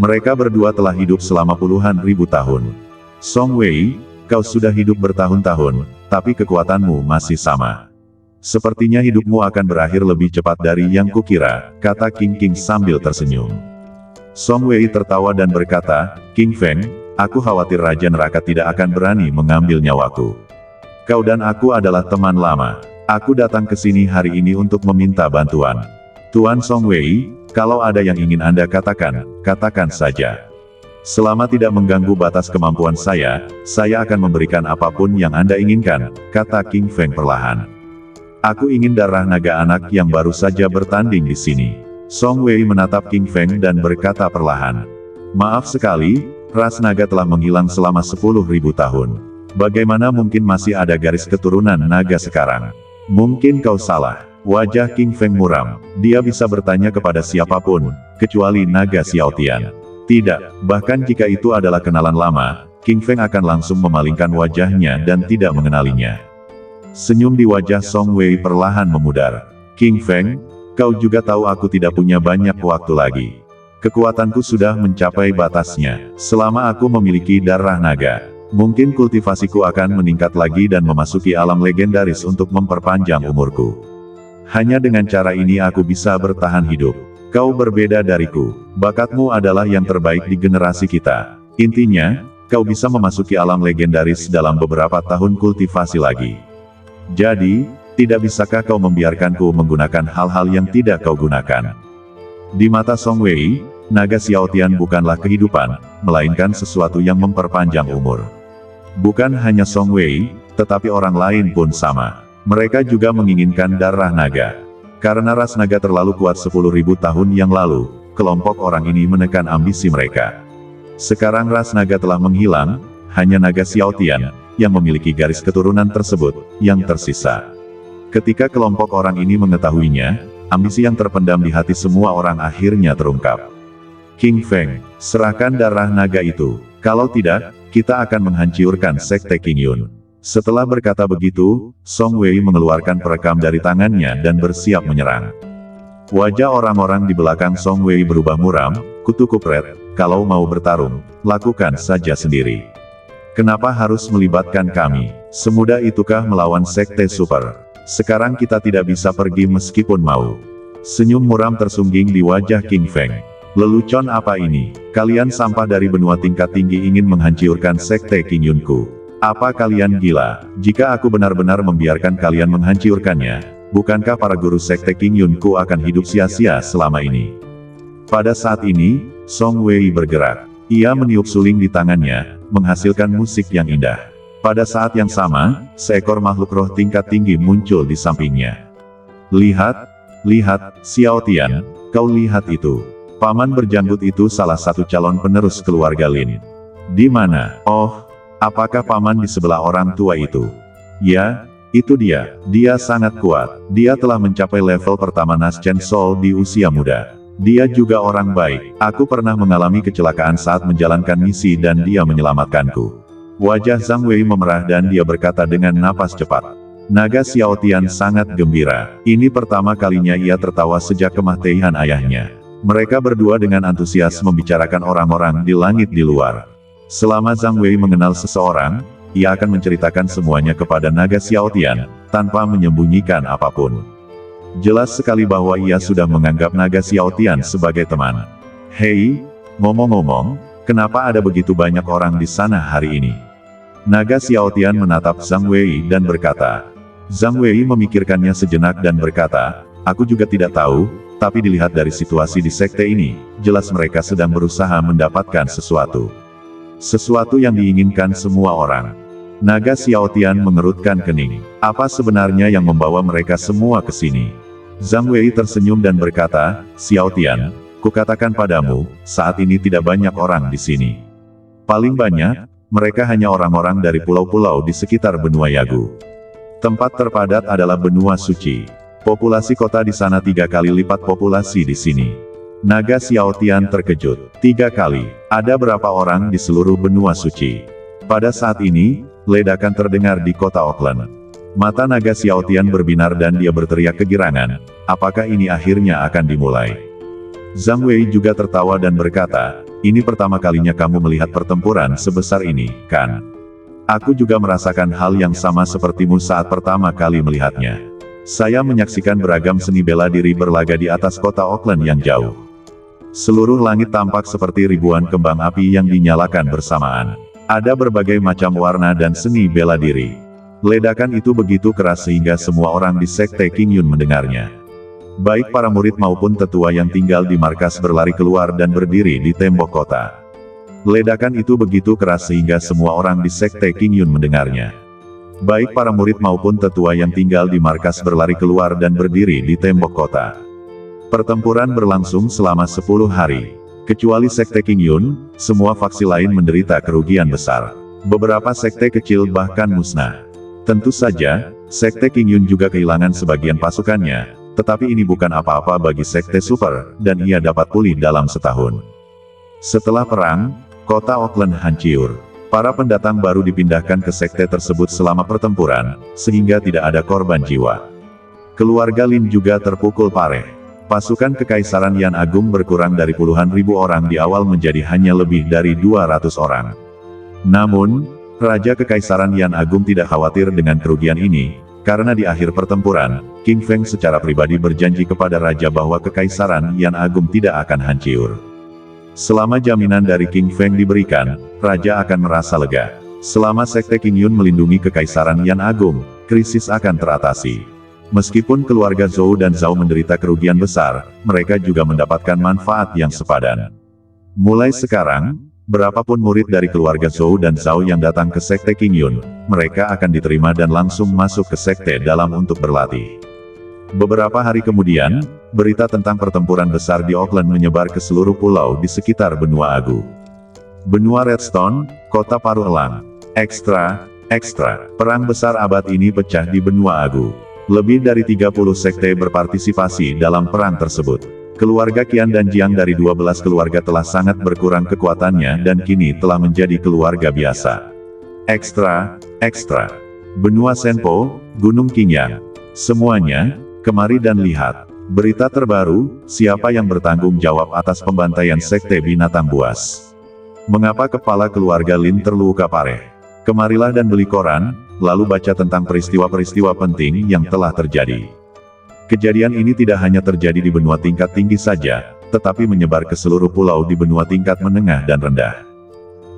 B: Mereka berdua telah hidup selama puluhan ribu tahun. Song Wei, kau sudah hidup bertahun-tahun, tapi kekuatanmu masih sama. Sepertinya hidupmu akan berakhir lebih cepat dari yang kukira, kata King King sambil tersenyum. Song Wei tertawa dan berkata, King Feng, aku khawatir Raja Neraka tidak akan berani mengambil nyawaku. Kau dan aku adalah teman lama. Aku datang ke sini hari ini untuk meminta bantuan. Tuan Song Wei, kalau ada yang ingin Anda katakan, katakan saja. Selama tidak mengganggu batas kemampuan saya akan memberikan apapun yang Anda inginkan, kata King Feng perlahan. Aku ingin darah naga anak yang baru saja bertanding di sini. Song Wei menatap King Feng dan berkata perlahan. Maaf sekali, ras naga telah menghilang selama 10.000 tahun. Bagaimana mungkin masih ada garis keturunan naga sekarang? Mungkin kau salah. Wajah King Feng muram. Dia bisa bertanya kepada siapapun, kecuali naga Xiao Tian. Tidak, bahkan jika itu adalah kenalan lama, King Feng akan langsung memalingkan wajahnya dan tidak mengenalinya. Senyum di wajah Song Wei perlahan memudar. King Feng, kau juga tahu aku tidak punya banyak waktu lagi. Kekuatanku sudah mencapai batasnya. Selama aku memiliki darah naga, mungkin kultivasiku akan meningkat lagi dan memasuki alam legendaris untuk memperpanjang umurku. Hanya dengan cara ini aku bisa bertahan hidup. Kau berbeda dariku. Bakatmu adalah yang terbaik di generasi kita. Intinya, kau bisa memasuki alam legendaris dalam beberapa tahun kultivasi lagi. Jadi, tidak bisakah kau membiarkanku menggunakan hal-hal yang tidak kau gunakan? Di mata Song Wei, naga Xiao Tian bukanlah kehidupan, melainkan sesuatu yang memperpanjang umur. Bukan hanya Song Wei, tetapi orang lain pun sama. Mereka juga menginginkan darah naga. Karena ras naga terlalu kuat 10.000 tahun yang lalu, kelompok orang ini menekan ambisi mereka. Sekarang ras naga telah menghilang, hanya naga Xiao Tian, yang memiliki garis keturunan tersebut, yang tersisa. Ketika kelompok orang ini mengetahuinya, ambisi yang terpendam di hati semua orang akhirnya terungkap. King Feng, serahkan darah naga itu. Kalau tidak, kita akan menghancurkan sekte Qingyun. Setelah berkata begitu, Song Wei mengeluarkan perekam dari tangannya dan bersiap menyerang. Wajah orang-orang di belakang Song Wei berubah muram, kutu kupret, kalau mau bertarung, lakukan saja sendiri. Kenapa harus melibatkan kami? Semudah itukah melawan sekte super? Sekarang kita tidak bisa pergi meskipun mau. Senyum muram tersungging di wajah King Feng. Lelucon apa ini? Kalian sampah dari benua tingkat tinggi ingin menghancurkan sekte Qingyunku. Apa kalian gila? Jika aku benar-benar membiarkan kalian menghancurkannya, bukankah para guru sekte Qingyunku akan hidup sia-sia selama ini? Pada saat ini, Song Wei bergerak. Ia meniup suling di tangannya, menghasilkan musik yang indah. Pada saat yang sama, seekor makhluk roh tingkat tinggi muncul di sampingnya. Lihat, Xiao Tian, kau lihat itu. Paman berjanggut itu salah satu calon penerus keluarga Lin. Di mana? Oh, apakah paman di sebelah orang tua itu? Ya, itu dia. Dia sangat kuat. Dia telah mencapai level pertama Naschen Soul di usia muda. Dia juga orang baik. Aku pernah mengalami kecelakaan saat menjalankan misi dan dia menyelamatkanku. Wajah Zhang Wei memerah dan dia berkata dengan napas cepat. Naga Xiao Tian sangat gembira. Ini pertama kalinya ia tertawa sejak kematian ayahnya. Mereka berdua dengan antusias membicarakan orang-orang di langit di luar. Selama Zhang Wei mengenal seseorang, ia akan menceritakan semuanya kepada Naga Xiao Tian, tanpa menyembunyikan apapun. Jelas sekali bahwa ia sudah menganggap Naga Xiao Tian sebagai teman. Hei, ngomong-ngomong, kenapa ada begitu banyak orang di sana hari ini? Naga Xiao Tian menatap Zhang Wei dan berkata. Zhang Wei memikirkannya sejenak dan berkata, aku juga tidak tahu, tapi dilihat dari situasi di sekte ini, jelas mereka sedang berusaha mendapatkan sesuatu. Sesuatu yang diinginkan semua orang. Naga Xiao Tian mengerutkan kening. Apa sebenarnya yang membawa mereka semua ke sini? Zhang Wei tersenyum dan berkata, Xiao Tian, kukatakan padamu, saat ini tidak banyak orang di sini. Paling banyak, mereka hanya orang-orang dari pulau-pulau di sekitar benua Yagu. Tempat terpadat adalah benua suci. Populasi kota di sana 3 kali lipat populasi di sini. Naga Xiao Tian terkejut. 3 kali. Ada berapa orang di seluruh benua suci? Pada saat ini, ledakan terdengar di kota Auckland. Mata Naga Xiao Tian berbinar dan dia berteriak kegirangan. Apakah ini akhirnya akan dimulai? Zhang Wei juga tertawa dan berkata, ini pertama kalinya kamu melihat pertempuran sebesar ini, kan? Aku juga merasakan hal yang sama sepertimu saat pertama kali melihatnya. Saya menyaksikan beragam seni bela diri berlaga di atas kota Auckland yang jauh. Seluruh langit tampak seperti ribuan kembang api yang dinyalakan bersamaan. Ada berbagai macam warna dan seni bela diri. Ledakan itu begitu keras sehingga semua orang di sekte Qingyun mendengarnya. Baik para murid maupun tetua yang tinggal di markas berlari keluar dan berdiri di tembok kota. Ledakan itu begitu keras sehingga semua orang di sekte Qingyun mendengarnya. Baik para murid maupun tetua yang tinggal di markas berlari keluar dan berdiri di tembok kota. Pertempuran berlangsung selama 10 hari. Kecuali sekte Qingyun, semua faksi lain menderita kerugian besar. Beberapa sekte kecil bahkan musnah. Tentu saja, sekte Qingyun juga kehilangan sebagian pasukannya, tetapi ini bukan apa-apa bagi sekte super, dan ia dapat pulih dalam setahun. Setelah perang, kota Auckland hancur. Para pendatang baru dipindahkan ke sekte tersebut selama pertempuran, sehingga tidak ada korban jiwa. Keluarga Lin juga terpukul parah. Pasukan Kekaisaran Yan Agung berkurang dari puluhan ribu orang di awal menjadi hanya lebih dari 200 orang. Namun, Raja Kekaisaran Yan Agung tidak khawatir dengan kerugian ini, karena di akhir pertempuran, King Feng secara pribadi berjanji kepada Raja bahwa Kekaisaran Yan Agung tidak akan hancur. Selama jaminan dari King Feng diberikan, Raja akan merasa lega. Selama sekte Qingyun melindungi Kekaisaran Yan Agung, krisis akan teratasi. Meskipun keluarga Zhou dan Zhao menderita kerugian besar, mereka juga mendapatkan manfaat yang sepadan. Mulai sekarang, berapapun murid dari keluarga Zhou dan Zhao yang datang ke sekte Qingyun, mereka akan diterima dan langsung masuk ke sekte dalam untuk berlatih. Beberapa hari kemudian, berita tentang pertempuran besar di Auckland menyebar ke seluruh pulau di sekitar benua Agu. Benua Redstone, kota paruh elang. Ekstra, perang besar abad ini pecah di benua Agu. Lebih dari 30 sekte berpartisipasi dalam perang tersebut. Keluarga Qian dan Jiang dari 12 keluarga telah sangat berkurang kekuatannya dan kini telah menjadi keluarga biasa. Ekstra, benua Senpo, Gunung Qingyang. Semuanya, kemari dan lihat. Berita terbaru, siapa yang bertanggung jawab atas pembantaian sekte binatang buas? Mengapa kepala keluarga Lin terluka parah? Kemarilah dan beli koran, lalu baca tentang peristiwa-peristiwa penting yang telah terjadi. Kejadian ini tidak hanya terjadi di benua tingkat tinggi saja, tetapi menyebar ke seluruh pulau di benua tingkat menengah dan rendah.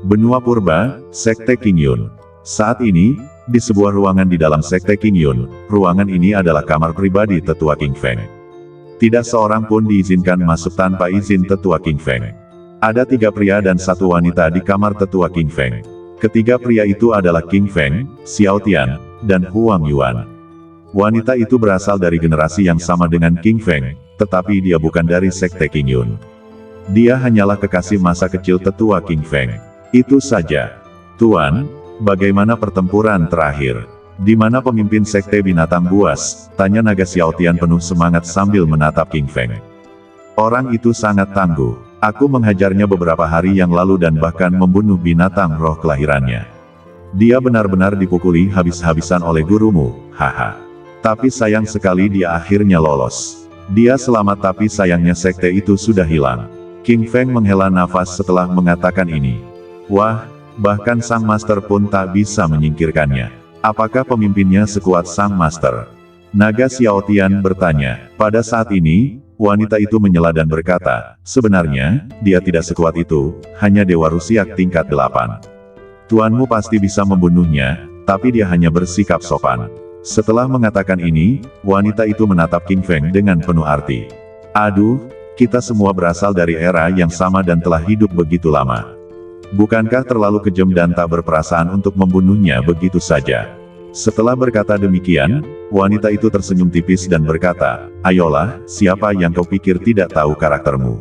B: Benua Purba, sekte Qingyun. Saat ini, di sebuah ruangan di dalam sekte Qingyun, ruangan ini adalah kamar pribadi tetua King Feng. Tidak seorang pun diizinkan masuk tanpa izin tetua King Feng. Ada 3 pria dan 1 wanita di kamar tetua King Feng. Ketiga pria itu adalah King Feng, Xiao Tian, dan Huang Yuan. Wanita itu berasal dari generasi yang sama dengan King Feng, tetapi dia bukan dari sekte Qingyun. Dia hanyalah kekasih masa kecil tetua King Feng. Itu saja. Tuan, bagaimana pertempuran terakhir? Di mana pemimpin sekte binatang buas? Tanya naga Xiao Tian penuh semangat sambil menatap King Feng. Orang itu sangat tangguh. Aku menghajarnya beberapa hari yang lalu dan bahkan membunuh binatang roh kelahirannya. Dia benar-benar dipukuli habis-habisan oleh gurumu, haha. Tapi sayang sekali dia akhirnya lolos. Dia selamat tapi sayangnya sekte itu sudah hilang. King Feng menghela nafas setelah mengatakan ini. Wah, bahkan sang master pun tak bisa menyingkirkannya. Apakah pemimpinnya sekuat sang master? Naga Xiao Tian bertanya. Pada saat ini, wanita itu menyela dan berkata, sebenarnya, dia tidak sekuat itu, hanya Dewa Rusiak tingkat 8. Tuanmu pasti bisa membunuhnya, tapi dia hanya bersikap sopan. Setelah mengatakan ini, wanita itu menatap King Feng dengan penuh arti. Aduh, kita semua berasal dari era yang sama dan telah hidup begitu lama. Bukankah terlalu kejam dan tak berperasaan untuk membunuhnya begitu saja? Setelah berkata demikian, wanita itu tersenyum tipis dan berkata, ayolah, siapa yang kau pikir tidak tahu karaktermu?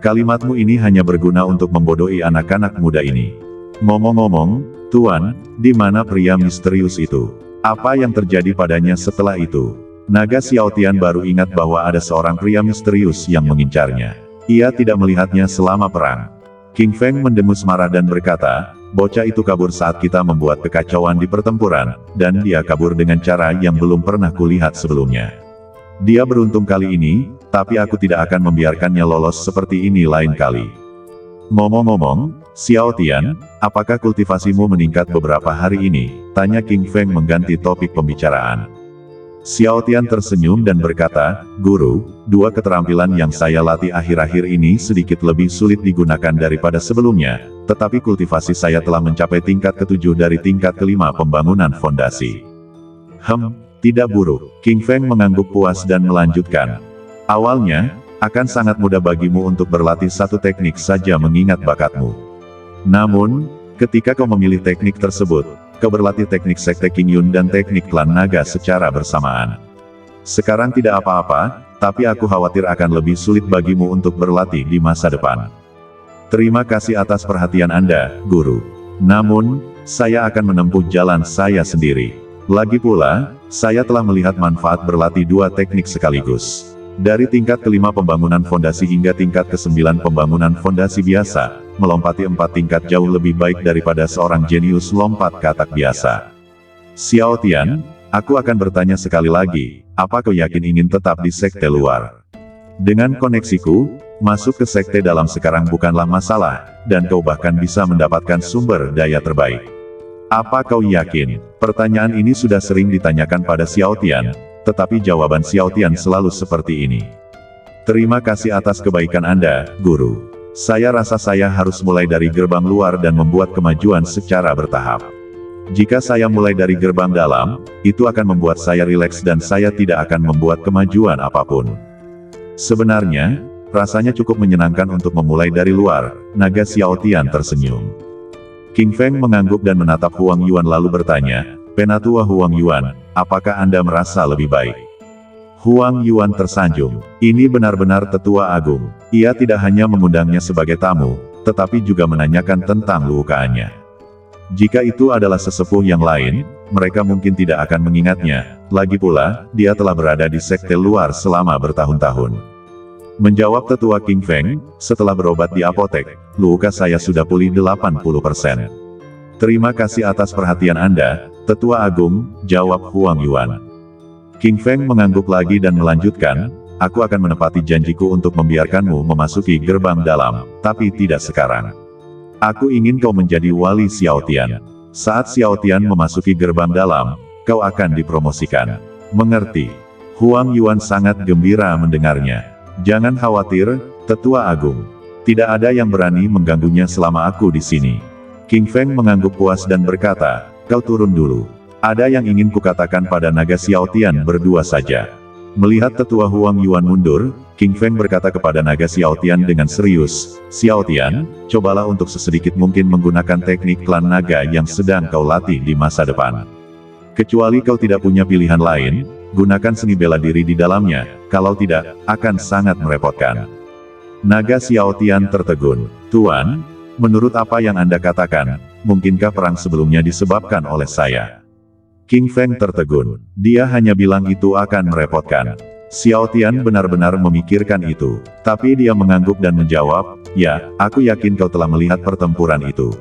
B: Kalimatmu ini hanya berguna untuk membodohi anak-anak muda ini. Ngomong-ngomong, Tuan, di mana pria misterius itu? Apa yang terjadi padanya setelah itu? Naga Xiao Tian baru ingat bahwa ada seorang pria misterius yang mengincarnya. Ia tidak melihatnya selama perang. King Feng mendengus marah dan berkata, bocah itu kabur saat kita membuat kekacauan di pertempuran, dan dia kabur dengan cara yang belum pernah kulihat sebelumnya. Dia beruntung kali ini, tapi aku tidak akan membiarkannya lolos seperti ini lain kali. Ngomong-ngomong, Xiao Tian, apakah kultivasimu meningkat beberapa hari ini? Tanya King Feng mengganti topik pembicaraan. Xiao Tian tersenyum dan berkata, Guru, dua keterampilan yang saya latih akhir-akhir ini sedikit lebih sulit digunakan daripada sebelumnya, tetapi kultivasi saya telah mencapai tingkat ke-7 dari tingkat ke-5 pembangunan fondasi. Tidak buruk. King Feng mengangguk puas dan melanjutkan. Awalnya, akan sangat mudah bagimu untuk berlatih satu teknik saja mengingat bakatmu. Namun, ketika kau memilih teknik tersebut, kau berlatih teknik sekte King Yun dan teknik klan naga secara bersamaan. Sekarang tidak apa-apa, tapi aku khawatir akan lebih sulit bagimu untuk berlatih di masa depan. Terima kasih atas perhatian Anda, Guru. Namun, saya akan menempuh jalan saya sendiri. Lagi pula, saya telah melihat manfaat berlatih dua teknik sekaligus. Dari tingkat ke-5 pembangunan fondasi hingga tingkat ke-9 pembangunan fondasi biasa, melompati 4 tingkat jauh lebih baik daripada seorang jenius lompat katak biasa. Xiao Tian, aku akan bertanya sekali lagi, apa kau yakin ingin tetap di sekte luar? Dengan koneksiku, masuk ke sekte dalam sekarang bukanlah masalah, dan kau bahkan bisa mendapatkan sumber daya terbaik. Apa kau yakin? Pertanyaan ini sudah sering ditanyakan pada Xiao Tian, tetapi jawaban Xiao Tian selalu seperti ini. Terima kasih atas kebaikan Anda, Guru. Saya rasa saya harus mulai dari gerbang luar dan membuat kemajuan secara bertahap. Jika saya mulai dari gerbang dalam, itu akan membuat saya rileks dan saya tidak akan membuat kemajuan apapun. Sebenarnya, rasanya cukup menyenangkan untuk memulai dari luar, naga Xiao Tian tersenyum. King Feng mengangguk dan menatap Huang Yuan lalu bertanya, Penatua Huang Yuan, apakah Anda merasa lebih baik? Huang Yuan tersanjung. Ini benar-benar tetua agung. Ia tidak hanya mengundangnya sebagai tamu, tetapi juga menanyakan tentang lukaannya. Jika itu adalah sesepuh yang lain, mereka mungkin tidak akan mengingatnya. Lagi pula, dia telah berada di sekte luar selama bertahun-tahun. Menjawab tetua King Feng, setelah berobat di apotek, luka saya sudah pulih 80%. Terima kasih atas perhatian Anda, Tetua Agung, jawab Huang Yuan. King Feng mengangguk lagi dan melanjutkan, aku akan menepati janjiku untuk membiarkanmu memasuki gerbang dalam, tapi tidak sekarang. Aku ingin kau menjadi wali Xiao Tian. Saat Xiao Tian memasuki gerbang dalam, kau akan dipromosikan. Mengerti? Huang Yuan sangat gembira mendengarnya. Jangan khawatir, Tetua Agung. Tidak ada yang berani mengganggunya selama aku di sini. King Feng mengangguk puas dan berkata, kau turun dulu. Ada yang ingin kukatakan pada naga Xiao Tian berdua saja. Melihat tetua Huang Yuan mundur, King Feng berkata kepada naga Xiao Tian dengan serius, Xiao Tian, cobalah untuk sesedikit mungkin menggunakan teknik klan naga yang sedang kau latih di masa depan. Kecuali kau tidak punya pilihan lain, gunakan seni bela diri di dalamnya, kalau tidak, akan sangat merepotkan. Naga Xiao Tian tertegun. Tuan, menurut apa yang Anda katakan, mungkinkah perang sebelumnya disebabkan oleh saya? King Feng tertegun. Dia hanya bilang itu akan merepotkan. Xiao Tian benar-benar memikirkan itu. Tapi dia mengangguk dan menjawab, ya, aku yakin kau telah melihat pertempuran itu.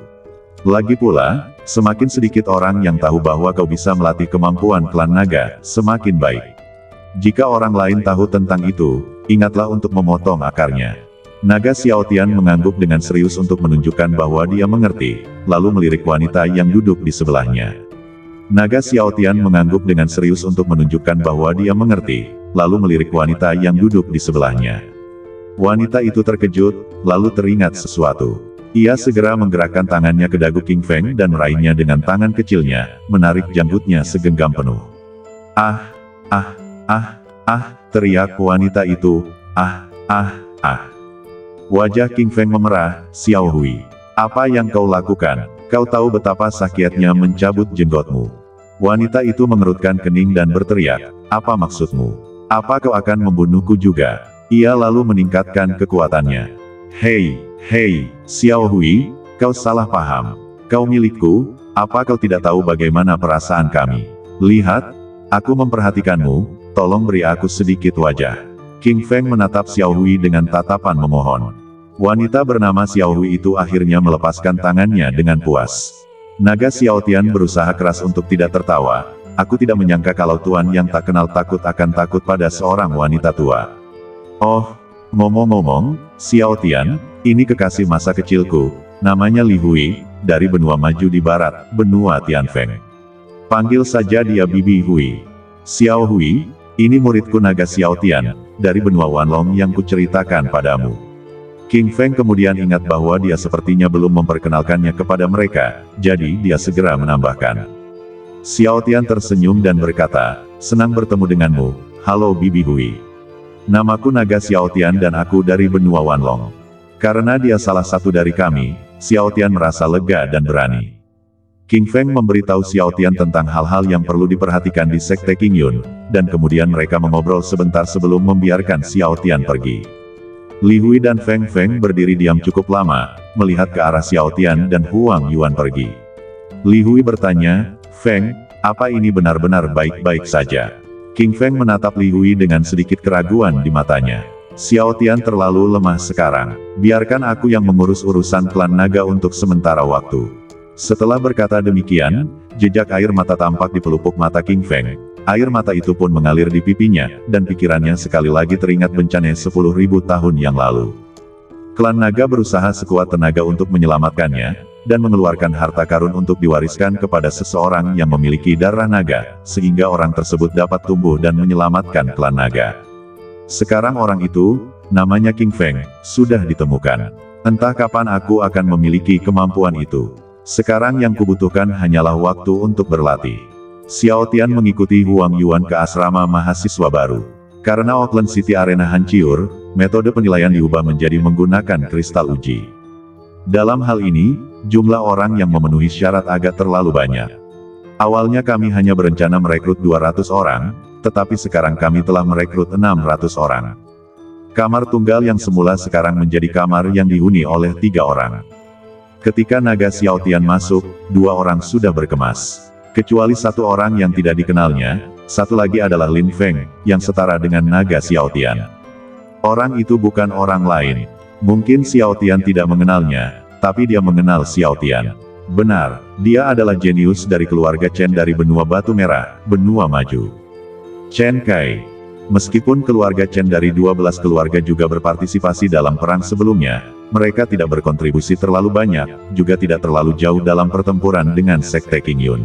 B: Lagi pula, semakin sedikit orang yang tahu bahwa kau bisa melatih kemampuan klan naga, semakin baik. Jika orang lain tahu tentang itu, ingatlah untuk memotong akarnya. Naga Xiao Tian mengangguk dengan serius untuk menunjukkan bahwa dia mengerti, lalu melirik wanita yang duduk di sebelahnya. Naga Xiao Tian mengangguk dengan serius untuk menunjukkan bahwa dia mengerti, lalu melirik wanita yang duduk di sebelahnya. Wanita itu terkejut, lalu teringat sesuatu. Ia segera menggerakkan tangannya ke dagu King Feng dan meraihnya dengan tangan kecilnya, menarik janggutnya segenggam penuh. Teriak wanita itu, Wajah King Feng memerah. Xiao Hui, apa yang kau lakukan? Kau tahu betapa sakitnya mencabut jenggotmu. Wanita itu mengerutkan kening dan berteriak, apa maksudmu? Apa kau akan membunuhku juga? Ia lalu meningkatkan kekuatannya. Hei, Xiao Hui, kau salah paham. Kau milikku, apa kau tidak tahu bagaimana perasaan kami? Lihat, aku memperhatikanmu, tolong beri aku sedikit wajah. King Feng menatap Xiao Hui dengan tatapan memohon. Wanita bernama Xiao Hui itu akhirnya melepaskan tangannya dengan puas. Naga Xiao Tian berusaha keras untuk tidak tertawa. Aku tidak menyangka kalau tuan yang tak kenal takut akan takut pada seorang wanita tua. Oh, ngomong-ngomong, Xiao Tian, ini kekasih masa kecilku, namanya Li Hui, dari benua maju di barat, benua Tianfeng. Panggil saja dia Bibi Hui. Xiao Hui, ini muridku Naga Xiao Tian, dari benua Wanlong yang kuceritakan padamu. King Feng kemudian ingat bahwa dia sepertinya belum memperkenalkannya kepada mereka, jadi dia segera menambahkan. Xiao Tian tersenyum dan berkata, senang bertemu denganmu, halo Bibi Hui. Namaku Naga Xiao Tian dan aku dari benua Wanlong. Karena dia salah satu dari kami, Xiao Tian merasa lega dan berani. King Feng memberitahu Xiao Tian tentang hal-hal yang perlu diperhatikan di Sekte King Yun, dan kemudian mereka mengobrol sebentar sebelum membiarkan Xiao Tian pergi. Li Hui dan Feng Feng berdiri diam cukup lama, melihat ke arah Xiao Tian dan Huang Yuan pergi. Li Hui bertanya, Feng, apa ini benar-benar baik-baik saja? King Feng menatap Li Hui dengan sedikit keraguan di matanya. Xiao Tian terlalu lemah sekarang. Biarkan aku yang mengurus urusan klan naga untuk sementara waktu. Setelah berkata demikian, jejak air mata tampak di pelupuk mata King Feng. Air mata itu pun mengalir di pipinya, dan pikirannya sekali lagi teringat bencana 10.000 tahun yang lalu. Klan naga berusaha sekuat tenaga untuk menyelamatkannya, dan mengeluarkan harta karun untuk diwariskan kepada seseorang yang memiliki darah naga, sehingga orang tersebut dapat tumbuh dan menyelamatkan klan naga. Sekarang orang itu, namanya King Feng, sudah ditemukan. Entah kapan aku akan memiliki kemampuan itu. Sekarang yang kubutuhkan hanyalah waktu untuk berlatih. Xiao Tian mengikuti Huang Yuan ke asrama mahasiswa baru. Karena Auckland City Arena hancur, metode penilaian diubah menjadi menggunakan kristal uji. Dalam hal ini, jumlah orang yang memenuhi syarat agak terlalu banyak. Awalnya kami hanya berencana merekrut 200 orang, tetapi sekarang kami telah merekrut 600 orang. Kamar tunggal yang semula sekarang menjadi kamar yang dihuni oleh 3 orang. Ketika Naga Xiao Tian masuk, 2 orang sudah berkemas. Kecuali 1 orang yang tidak dikenalnya, 1 lagi adalah Lin Feng, yang setara dengan Naga Xiao Tian. Orang itu bukan orang lain. Mungkin Xiao Tian tidak mengenalnya, tapi dia mengenal Xiao Tian. Benar, dia adalah jenius dari keluarga Chen dari benua Batu Merah, benua maju. Chen Kai. Meskipun keluarga Chen dari 12 keluarga juga berpartisipasi dalam perang sebelumnya, mereka tidak berkontribusi terlalu banyak, juga tidak terlalu jauh dalam pertempuran dengan Sekte King Yun.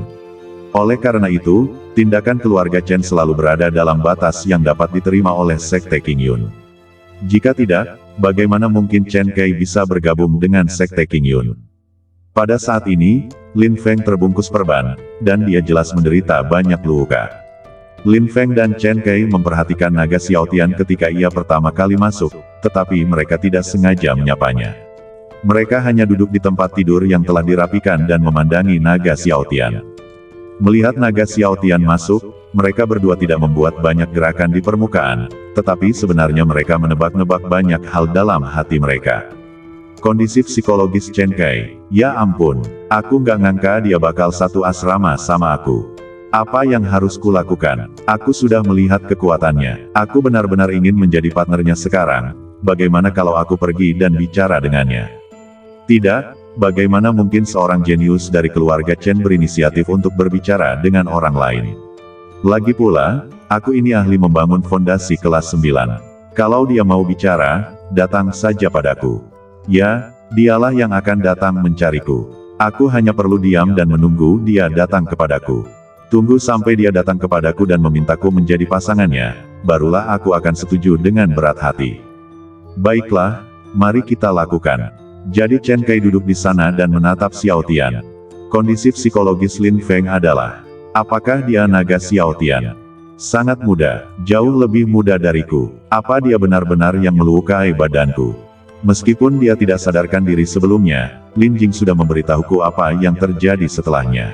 B: Oleh karena itu, tindakan keluarga Chen selalu berada dalam batas yang dapat diterima oleh Sekte King Yun. Jika tidak, bagaimana mungkin Chen Kai bisa bergabung dengan Sekte King Yun? Pada saat ini, Lin Feng terbungkus perban, dan dia jelas menderita banyak luka. Lin Feng dan Chen Kai memperhatikan Naga Xiao Tian ketika ia pertama kali masuk, tetapi mereka tidak sengaja menyapanya. Mereka hanya duduk di tempat tidur yang telah dirapikan dan memandangi Naga Xiao Tian. Melihat Naga Xiao Tian masuk, mereka berdua tidak membuat banyak gerakan di permukaan, tetapi sebenarnya mereka menebak-nebak banyak hal dalam hati mereka. Kondisi psikologis Chen Kai, ya ampun, aku nggak ngangka dia bakal satu asrama sama aku. Apa yang harus kulakukan? Aku sudah melihat kekuatannya, aku benar-benar ingin menjadi partnernya sekarang. Bagaimana kalau aku pergi dan bicara dengannya? Tidak, bagaimana mungkin seorang jenius dari keluarga Chen berinisiatif untuk berbicara dengan orang lain? Lagi pula, aku ini ahli membangun fondasi kelas 9. Kalau dia mau bicara, datang saja padaku. Ya, dialah yang akan datang mencariku. Aku hanya perlu diam dan menunggu dia datang kepadaku. Tunggu sampai dia datang kepadaku dan memintaku menjadi pasangannya, barulah aku akan setuju dengan berat hati. Baiklah, mari kita lakukan. Jadi Chen Kai duduk di sana dan menatap Xiao Tian. Kondisi psikologis Lin Feng adalah, apakah dia naga Xiao Tian? Sangat muda, jauh lebih muda dariku. Apa dia benar-benar yang melukai badanku? Meskipun dia tidak sadarkan diri sebelumnya, Lin Jing sudah memberitahuku apa yang terjadi setelahnya.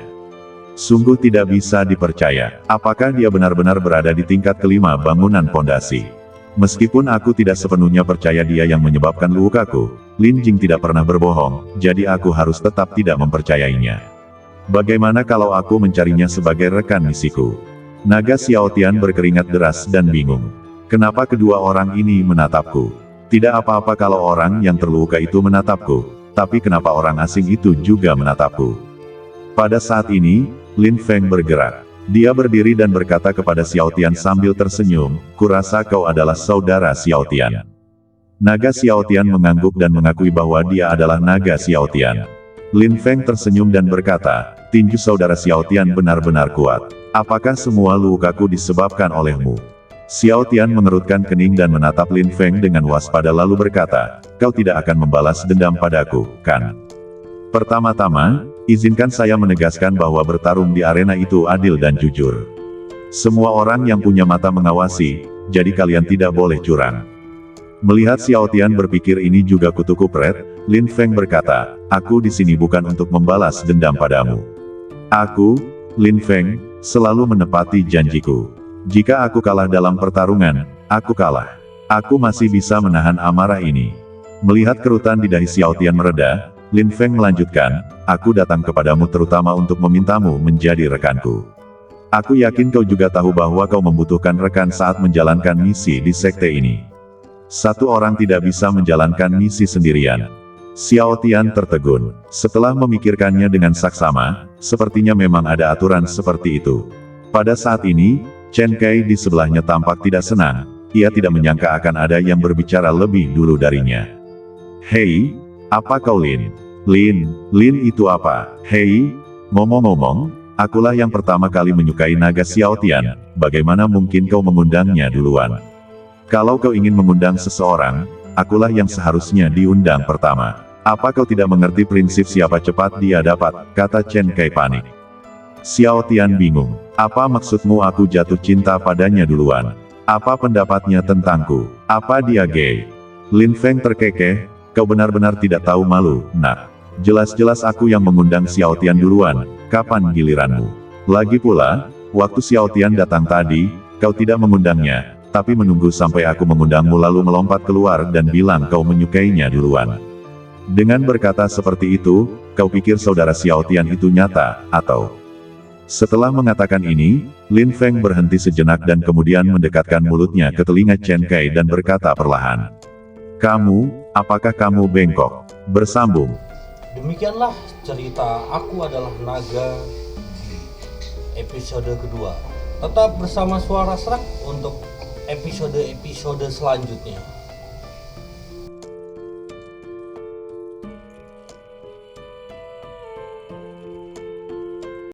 B: Sungguh tidak bisa dipercaya, apakah dia benar-benar berada di tingkat kelima bangunan pondasi? Meskipun aku tidak sepenuhnya percaya dia yang menyebabkan lukaku, Lin Jing tidak pernah berbohong, jadi aku harus tetap tidak mempercayainya. Bagaimana kalau aku mencarinya sebagai rekan misiku? Naga Xiao Tian berkeringat deras dan bingung. Kenapa kedua orang ini menatapku? Tidak apa-apa kalau orang yang terluka itu menatapku, tapi kenapa orang asing itu juga menatapku? Pada saat ini, Lin Feng bergerak. Dia berdiri dan berkata kepada Xiao Tian sambil tersenyum, kurasa kau adalah saudara Xiao Tian. Naga Xiao Tian mengangguk dan mengakui bahwa dia adalah naga Xiao Tian. Lin Feng tersenyum dan berkata, tinju saudara Xiao Tian benar-benar kuat. Apakah semua lukaku disebabkan olehmu? Xiao Tian mengerutkan kening dan menatap Lin Feng dengan waspada lalu berkata, kau tidak akan membalas dendam padaku, kan? Pertama-tama, izinkan saya menegaskan bahwa bertarung di arena itu adil dan jujur. Semua orang yang punya mata mengawasi, jadi kalian tidak boleh curang. Melihat Xiao Tian berpikir ini juga kutu kupret, Lin Feng berkata, aku di sini bukan untuk membalas dendam padamu. Aku, Lin Feng, selalu menepati janjiku. Jika aku kalah dalam pertarungan, aku kalah. Aku masih bisa menahan amarah ini. Melihat kerutan di dahi Xiao Tian mereda, Lin Feng melanjutkan, aku datang kepadamu terutama untuk memintamu menjadi rekanku. Aku yakin kau juga tahu bahwa kau membutuhkan rekan saat menjalankan misi di sekte ini. Satu orang tidak bisa menjalankan misi sendirian. Xiao Tian tertegun. Setelah memikirkannya dengan saksama, sepertinya memang ada aturan seperti itu. Pada saat ini, Chen Kai di sebelahnya tampak tidak senang. Ia tidak menyangka akan ada yang berbicara lebih dulu darinya. Hei, apa kau Lin? Lin itu apa? Hei, ngomong-ngomong, akulah yang pertama kali menyukai naga Xiao Tian, bagaimana mungkin kau mengundangnya duluan? Kalau kau ingin mengundang seseorang, akulah yang seharusnya diundang pertama. Apa kau tidak mengerti prinsip siapa cepat dia dapat, kata Chen Kai panik. Xiao Tian bingung, apa maksudmu aku jatuh cinta padanya duluan? Apa pendapatnya tentangku? Apa dia gay? Lin Feng terkekeh, kau benar-benar tidak tahu malu, nak. Jelas-jelas aku yang mengundang Xiao Tian duluan, kapan giliranmu? Lagi pula, waktu Xiao Tian datang tadi, kau tidak mengundangnya, tapi menunggu sampai aku mengundangmu lalu melompat keluar dan bilang kau menyukainya duluan. Dengan berkata seperti itu, kau pikir saudara Xiao Tian itu nyata, atau? Setelah mengatakan ini, Lin Feng berhenti sejenak dan kemudian mendekatkan mulutnya ke telinga Chen Kai dan berkata perlahan. Apakah kamu bengkok? Bersambung.
A: Demikianlah cerita Aku Adalah Naga di episode kedua. Tetap bersama Suara Serak untuk episode-episode selanjutnya.